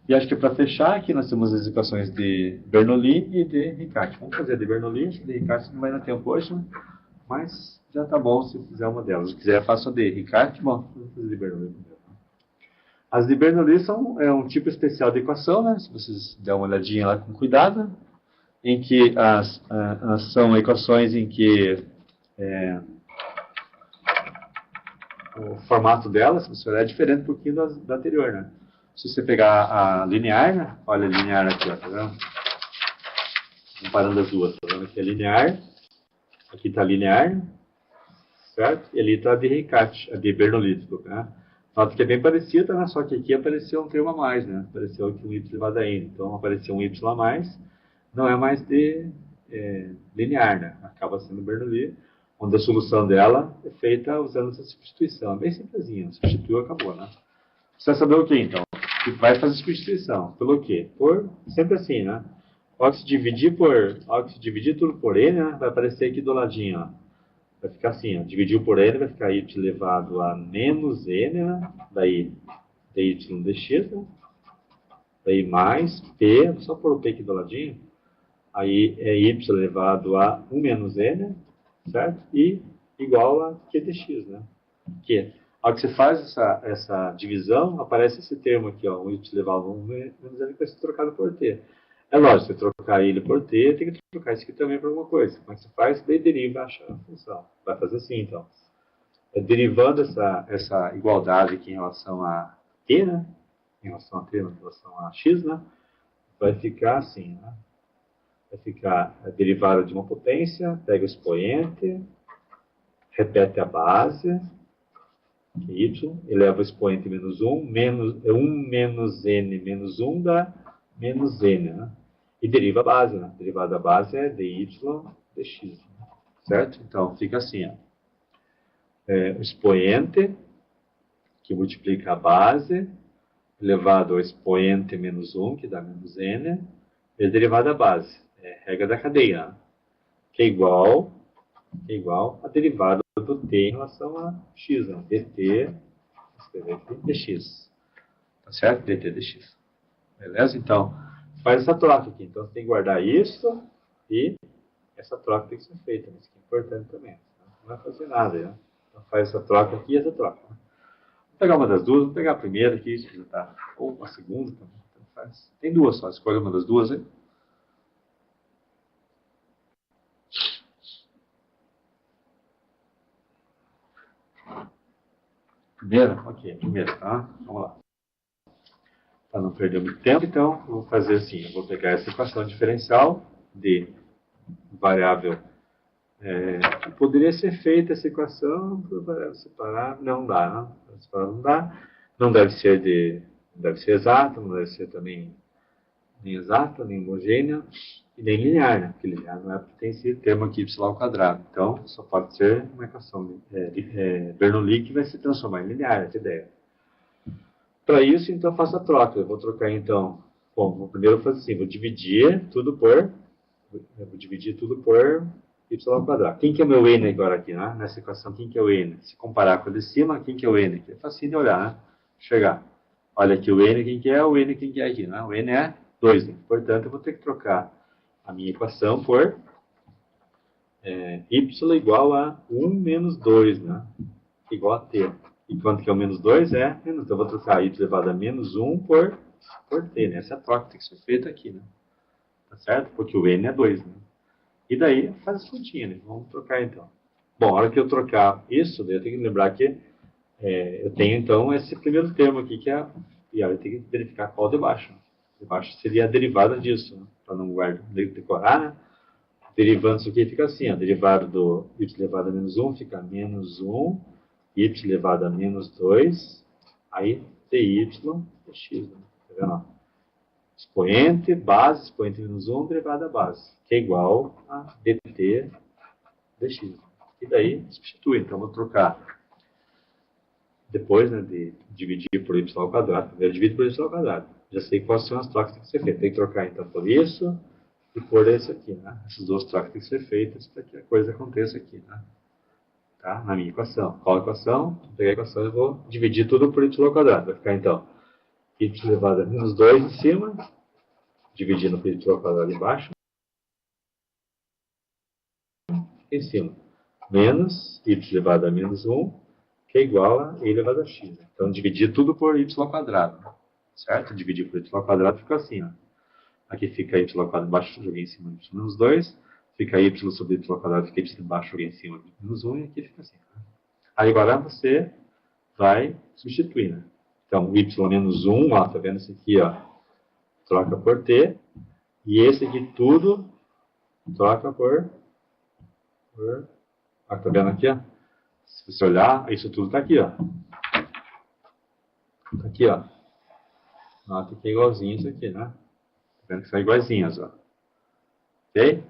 E acho que para fechar, aqui nós temos as equações de Bernoulli e de Riccati. Vamos fazer a de Bernoulli, acho que de Riccati não vai dar tempo hoje, né? Mas já está bom se fizer uma delas. Se quiser, faça a de Riccati, bom, vamos fazer de Bernoulli primeiro. As de Bernoulli é um tipo especial de equação, né? Se vocês der uma olhadinha lá com cuidado, em que são equações em que o formato delas, se você olhar, é diferente um pouquinho da anterior, né? Se você pegar a linear, né? Olha a linear aqui, ó, tá vendo? Comparando as duas, tá vendo? Aqui é linear, aqui está linear, certo? E ali está a de Riccati, a de Bernoulli, desculpa, né? Nota que é bem parecida, né? Só que aqui apareceu um termo a mais, né? Apareceu aqui um y elevado a n. Então apareceu um y a mais, não é mais de linear, né? Acaba sendo Bernoulli, onde a solução dela é feita usando essa substituição. É bem simplesinho, substituiu, acabou, né? Você vai saber o que então? Que vai fazer substituição. Pelo quê? Por, sempre assim, né? Ao que se dividir tudo por n, né? Vai aparecer aqui do ladinho, ó. Vai ficar assim, ó. Dividiu por n, vai ficar y elevado a menos n, né? Daí dy dx, né? Daí mais p, só pôr o p aqui do ladinho. Aí é y elevado a 1 menos n, certo? E igual a q dx, né? Que ao que você faz essa divisão, aparece esse termo aqui, ó, y elevado a 1 menos n, que vai ser trocado por t. É lógico, você trocar ele por t, tem que trocar isso aqui também por alguma coisa. Como é que você faz? Daí deriva a função. Vai fazer assim, então. Derivando essa igualdade aqui em relação a t, né? Em relação a t, em relação a x, né? Vai ficar assim, né? Vai ficar a derivada de uma potência, pega o expoente, repete a base, que é y, eleva o expoente menos 1, 1 menos n menos 1 dá menos n, né? E deriva a base, né? Derivada da base é dy dx, certo? Então, fica assim, ó. O expoente, que multiplica a base, elevado ao expoente menos 1, que dá menos n, e a derivada da base. É regra da cadeia, né? Que é igual a derivada do t em relação a x, né? dt, escrever aqui, dx. Tá certo? dt dx. Beleza? Então, faz essa troca aqui. Então, você tem que guardar isso e essa troca tem que ser feita. Isso aqui é importante também. Não vai fazer nada, né? Então, faz essa troca aqui e essa troca. Né? Vou pegar uma das duas. Vou pegar a primeira aqui, isso já tá. Ou a segunda também. Então, faz. Tem duas só. Escolha uma das duas aí. Primeira? Ok, primeira, tá? Vamos lá. Para não perder muito tempo, então, eu vou fazer assim. Eu vou pegar essa equação diferencial de variável. Que poderia ser feita essa equação por variável separada. Não dá, não. Separada não dá. Não deve ser exata, não deve ser também nem exata, nem homogênea e nem linear, né? Porque linear não é porque tem esse termo aqui y ao quadrado. Então, só pode ser uma equação de Bernoulli que vai se transformar em linear, essa ideia. Para isso, então, eu faço a troca. Eu vou trocar, então, bom, primeiro eu vou fazer assim, vou dividir tudo por y ao quadrado. Quem que é o meu n agora aqui, né? Nessa equação, quem que é o n? Se comparar com a de cima, quem que é o n aqui? É facinho de olhar, né? Chegar. Olha aqui o n, quem que é? O n, quem que é aqui, né? O n é 2, né? Portanto, eu vou ter que trocar a minha equação por y igual a 1 menos 2, né? Igual a t. E quanto que é o menos 2? É menos. Então, eu vou trocar y elevado a menos 1 por t, né? Essa é a troca que tem que ser feita aqui, né? Tá tá certo? Porque o n é 2, né? E daí faz as continhas, né? Vamos trocar então. Bom, a hora que eu trocar isso, daí eu tenho que lembrar que eu tenho então esse primeiro termo aqui, que é. E aí eu tenho que verificar qual de baixo. De baixo seria a derivada disso, né? Para não decorar, né? Derivando isso aqui fica assim, ó, derivada do y elevado a menos 1 fica menos 1, y elevado a menos 2, aí dy dx, né? Tá vendo? Ó? Expoente, base, expoente menos 1, derivada da base, que é igual a dt dx. E daí substitui, então vou trocar, depois, né, de dividir por y ao quadrado, primeiro divido por y ao quadrado. Já sei quais são as trocas que tem que ser feitas. Tem que trocar então por isso e por esse aqui, né? Essas duas trocas têm que ser feitas para que a coisa aconteça aqui, né? Tá? Na minha equação. Qual a equação? Vou pegar a equação e vou dividir tudo por y ao quadrado. Vai ficar então y elevado a menos 2 em cima, dividindo por y ao quadrado embaixo, em cima. Menos y elevado a menos 1, que é igual a e elevado a x. Então, dividir tudo por y ao quadrado. Certo? Dividir por y ao quadrado fica assim, ó. Aqui fica y ao quadrado embaixo, joguei em cima de menos 2. Fica y sobre y ao quadrado, fica y embaixo, joguei em cima de menos 1. E aqui fica assim. Né? Aí agora você vai substituir, né? Então, y menos 1, ó, tá vendo isso aqui, ó? Troca por t. E esse aqui tudo troca por... Ó, tá vendo aqui, ó? Se você olhar, isso tudo tá aqui, ó. Tá aqui, ó. Nota que é igualzinho isso aqui, né? Tá vendo que são iguaizinhas, ó. Ok?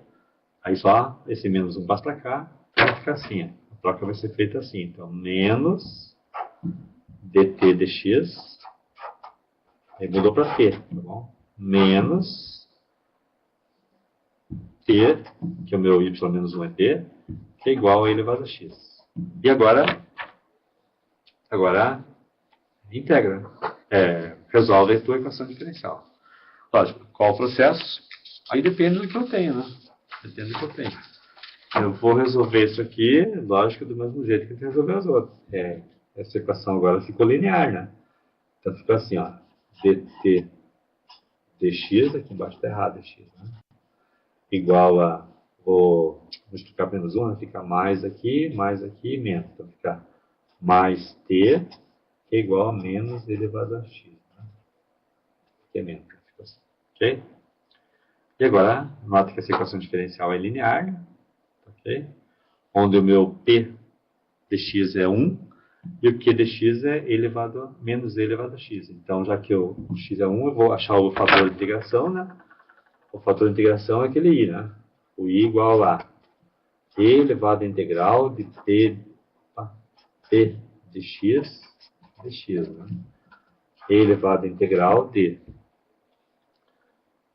Aí só esse menos 1 passa para cá, vai ficar assim. Ó. A troca vai ser feita assim. Então, menos dt dx, aí mudou para t, tá bom? Menos t, que é o meu y menos 1 é t, que é igual a e elevado a x. E agora integra, resolve a tua equação diferencial. Lógico, qual o processo? Aí depende do que eu tenho, né? Depende do que eu tenho. Eu vou resolver isso aqui, lógico, do mesmo jeito que a gente resolveu as outras. Essa equação agora ficou linear, né? Então fica assim, ó. dt dx, aqui embaixo está errado, dx, né? Igual a, vou multiplicar por menos 1, né? Fica mais aqui, menos. Então fica mais t, que é igual a menos elevado a x. Né? Que é menos. Fica assim. Ok? E agora, nota que essa equação diferencial é linear, né? Okay? Onde o meu p dx é 1 e o q dx é menos e elevado a x. Então, já que o x é 1, eu vou achar o fator de integração, né? O fator de integração é aquele i, né? O i igual a e elevado à integral de p dx dx, né? E elevado à integral de...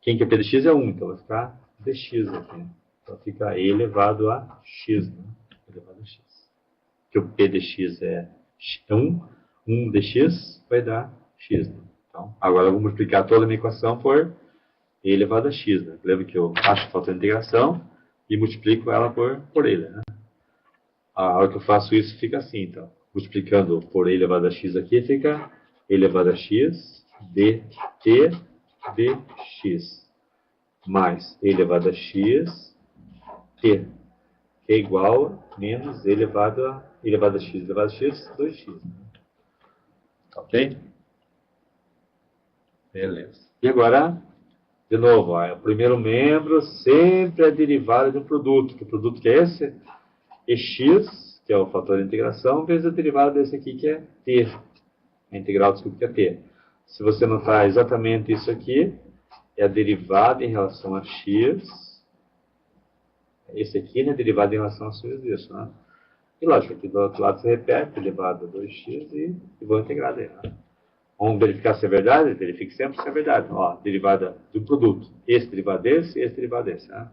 Quem que é p dx é 1, então vai ficar dx aqui, né? Então fica e elevado a x, né? Elevado a x. Que o p dx é 1 dx vai dar x. Né? Então, agora eu vou multiplicar toda a minha equação por e elevado a x. Né? Lembra que eu acho a fator de integração e multiplico ela por ele. Né? A hora que eu faço isso fica assim, então. Multiplicando por e elevado a x aqui, fica e elevado a x dt dx mais e elevado a x t, que é igual a menos e elevado a x, 2x. Né? Ok? Beleza. E agora, de novo, ó, o primeiro membro sempre é derivada de um produto. Que produto que é esse? Ex, que é o fator de integração, vezes a derivada desse aqui, que é t. A integral, desculpa, que é t. Se você notar exatamente isso aqui, é a derivada em relação a x. Esse aqui, né, derivado em relação a x disso, né? E lógico, aqui do outro lado se repete, elevado a 2x e vou integrar daí, né? Vamos verificar se é verdade? Verifique sempre se é verdade. Ó, derivada de um produto. Esse derivado desse, esse derivado desse, né?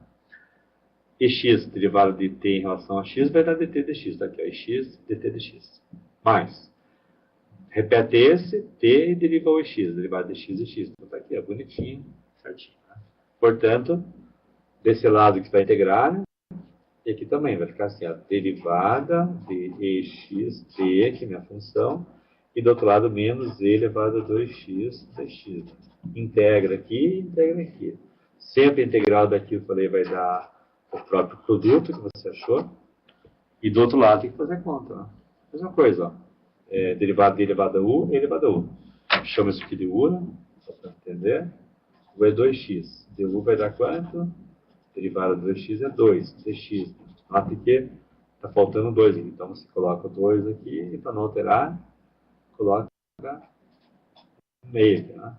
E x, derivado de t em relação a x, vai dar dt dx. Tá aqui, ó, x, dt dx. Mais. Repete esse, t e deriva o ex, derivado de x e x. Então tá aqui, ó, bonitinho, certinho. Né? Portanto, desse lado que vai integrar, né? E aqui também vai ficar assim, ó, derivada de ex t, que é minha função, e do outro lado menos e elevado a 2x dx. Integra aqui e integra aqui. Sempre a integral daqui, eu falei, vai dar o próprio produto que você achou. E do outro lado tem que fazer a conta. Né? Mesma coisa, ó. Derivada de elevado a u, elevado a u. Chama isso aqui de u, né? Só para entender. U é 2x. Du vai dar quanto? Derivada de 2x é 2. dx. Nota que está faltando 2 aqui. Então você coloca 2 aqui e para não alterar, coloca meio aqui. Né?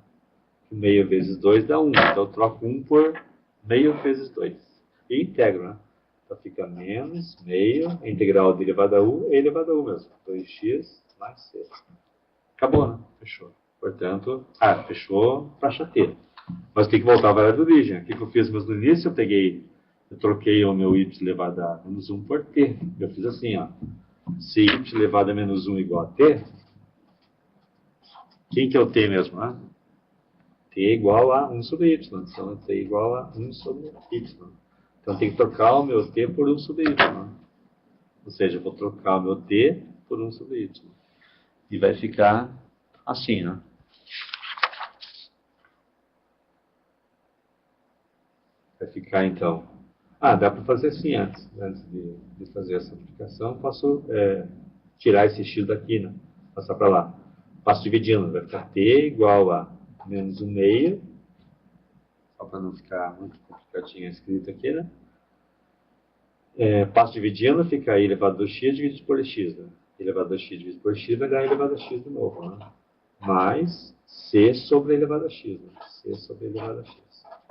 Meio vezes 2 dá 1. Então eu troco 1 por meio vezes 2. E integro, né? Então fica menos meio, a integral de elevado a u é elevado a u mesmo. 2x mais c. Acabou, né? Fechou. Portanto, fechou faixa T. Mas tem que voltar à variável de origem. O que eu fiz mesmo no início? Eu troquei o meu y elevado a menos 1 por t. Eu fiz assim, ó. Se y elevado a menos 1 igual a t, quem que é o t mesmo, né? T é igual a 1 sobre y. Então, t é igual a 1 sobre y. Então, tem que trocar o meu t por 1 sobre y. Né? Ou seja, eu vou trocar o meu t por 1 sobre y. E vai ficar assim, né? Vai ficar, então... dá para fazer assim antes. Antes de fazer essa multiplicação, posso tirar esse x daqui, né? Passar para lá. Passo dividindo. Vai ficar t igual a menos 1 meio. Só para não ficar muito complicadinho escrito aqui, né? Passo dividindo, fica i elevado a x dividido por x, né? I elevado a x dividido por x vai dar i elevado a x de novo, né? Mais c sobre elevado a x, né? C sobre elevado a x.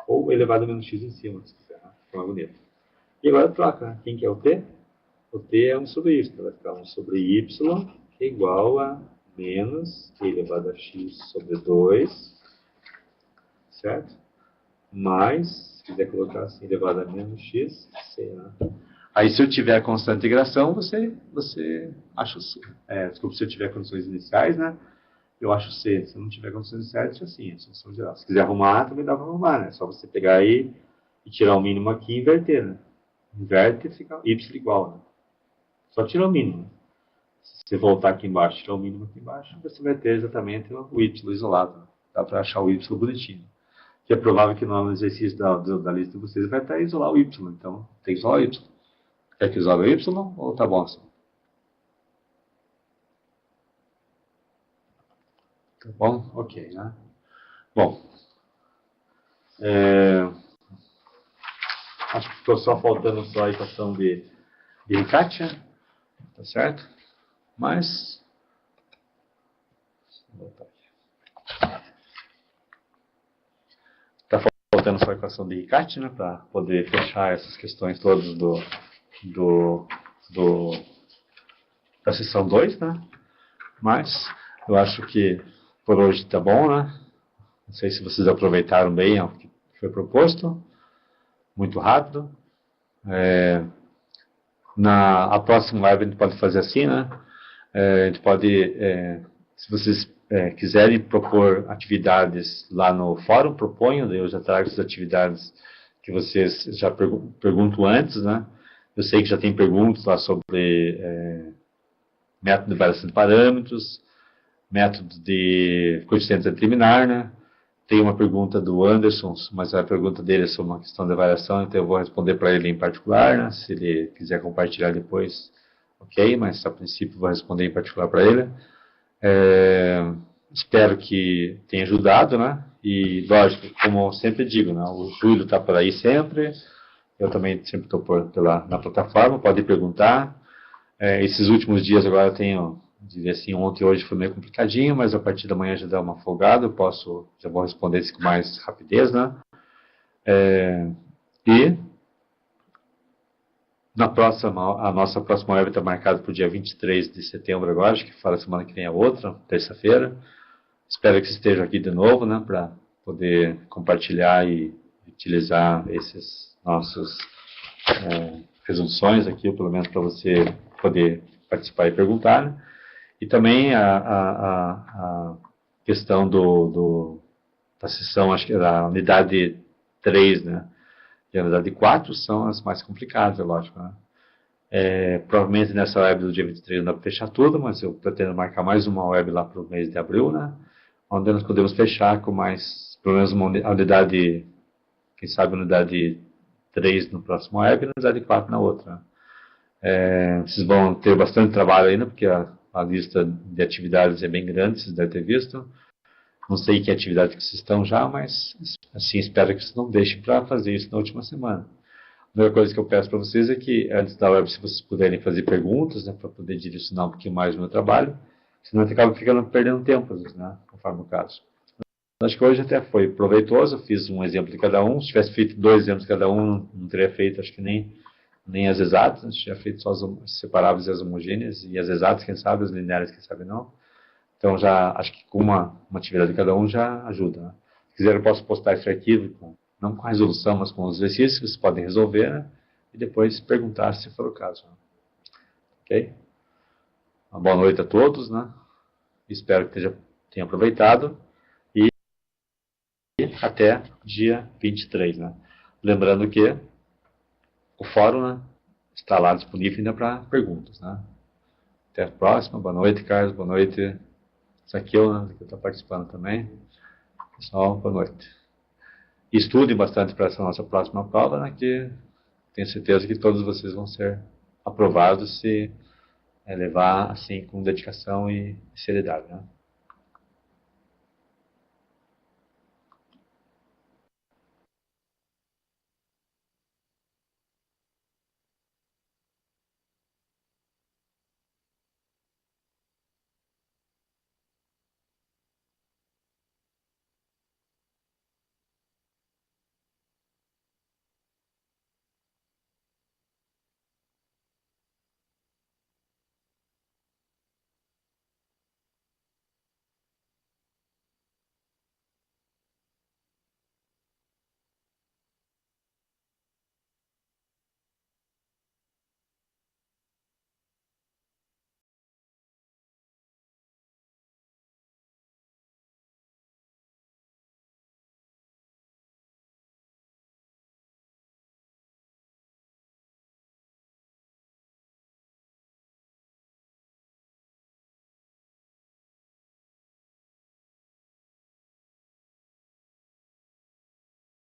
Ou elevado a menos x em cima, se quiser, né? Fica mais bonito. E agora troca, né? Quem que é o t? O t é 1 sobre y, vai ficar 1 sobre y, que é igual a menos i elevado a x sobre 2, certo? Mais, se quiser colocar assim, elevado a menos x, c, né? Aí, se eu tiver a constante de integração, você acha o C. Desculpa, se eu tiver condições iniciais, né? Eu acho C. Se eu não tiver condições iniciais, assim, é solução geral. Se quiser arrumar, também dá para arrumar, né? É só você pegar aí e tirar o mínimo aqui e inverter, né? Inverte e fica y igual, né? Só tira o mínimo. Né? Se você voltar aqui embaixo, tirar o mínimo aqui embaixo, você vai ter exatamente o y isolado. Né? Dá para achar o y bonitinho. Que é provável que no exercício da lista de vocês vai estar isolar o y. Então, tem que isolar o y. Quer que isola o y ou tá bom assim? Tá bom? Ok, né? Bom. Acho que ficou só faltando só a equação de Riccati, tá certo? Mas... Vou voltar aqui. Tá faltando só a equação de Riccati, né? Para poder fechar essas questões todas da seção 2, né? Mas eu acho que por hoje tá bom, né? Não sei se vocês aproveitaram bem o que foi proposto. Muito rápido. A próxima live a gente pode fazer assim, né? A gente pode, se vocês quiserem propor atividades lá no fórum, proponham, daí eu já trago essas atividades que vocês já perguntam antes, né? Eu sei que já tem perguntas lá sobre método de variação de parâmetros, método de coeficiente determinar, né? Tem uma pergunta do Anderson, mas a pergunta dele é sobre uma questão de variação, então eu vou responder para ele em particular, né? Se ele quiser compartilhar depois, ok, mas a princípio vou responder em particular para ele. Espero que tenha ajudado, né? E, lógico, como eu sempre digo, né? O Júlio está por aí sempre, eu também sempre estou na plataforma, pode perguntar. Esses últimos dias agora eu tenho, diria assim, ontem e hoje foi meio complicadinho, mas a partir da manhã já dá uma folgada, já vou responder isso com mais rapidez, né? E a nossa próxima web está marcada para o dia 23 de setembro agora, acho que fala semana que vem a outra, terça-feira. Espero que você esteja aqui de novo, né, para poder compartilhar e utilizar esses nossos resoluções aqui, pelo menos para você poder participar e perguntar, né? E também a questão da sessão, acho que da unidade 3, né? E a unidade 4 são as mais complicadas, é lógico, né? Provavelmente nessa web do dia 23 não dá para fechar tudo, mas eu pretendo marcar mais uma web lá para o mês de abril, né? Onde nós podemos fechar com mais, pelo menos uma unidade quem sabe unidade 3 no próximo web e unidade 4 na outra, né? Vocês vão ter bastante trabalho ainda, porque a lista de atividades é bem grande, vocês devem ter visto. Não sei que atividade que vocês estão já, mas assim, espero que vocês não deixem para fazer isso na última semana. A única coisa que eu peço para vocês é que, antes da web, se vocês puderem fazer perguntas, né, para poder direcionar um pouquinho mais o meu trabalho, senão eu acabo perdendo tempo, às vezes, né, conforme o caso. Acho que hoje até foi proveitoso, eu fiz um exemplo de cada um. Se tivesse feito 2 exemplos de cada um, não teria feito, acho que nem as exatas, né? Tinha feito só as separáveis e as homogêneas, e as exatas, quem sabe, as lineares, quem sabe não. Então, já acho que com uma atividade de cada um já ajuda, né? Se quiser, eu posso postar esse arquivo, não com a resolução, mas com os exercícios, vocês podem resolver, né? E depois perguntar se for o caso, né? Ok? Uma boa noite a todos, né? Espero que tenham aproveitado. E até dia 23, né? Lembrando que o fórum, né, está lá disponível ainda para perguntas, né? Até a próxima. Boa noite, Carlos. Boa noite, Zaqueu, né, que está participando também. Pessoal, boa noite. Estudem bastante para essa nossa próxima prova, né, que tenho certeza que todos vocês vão ser aprovados se levar assim com dedicação e seriedade, né?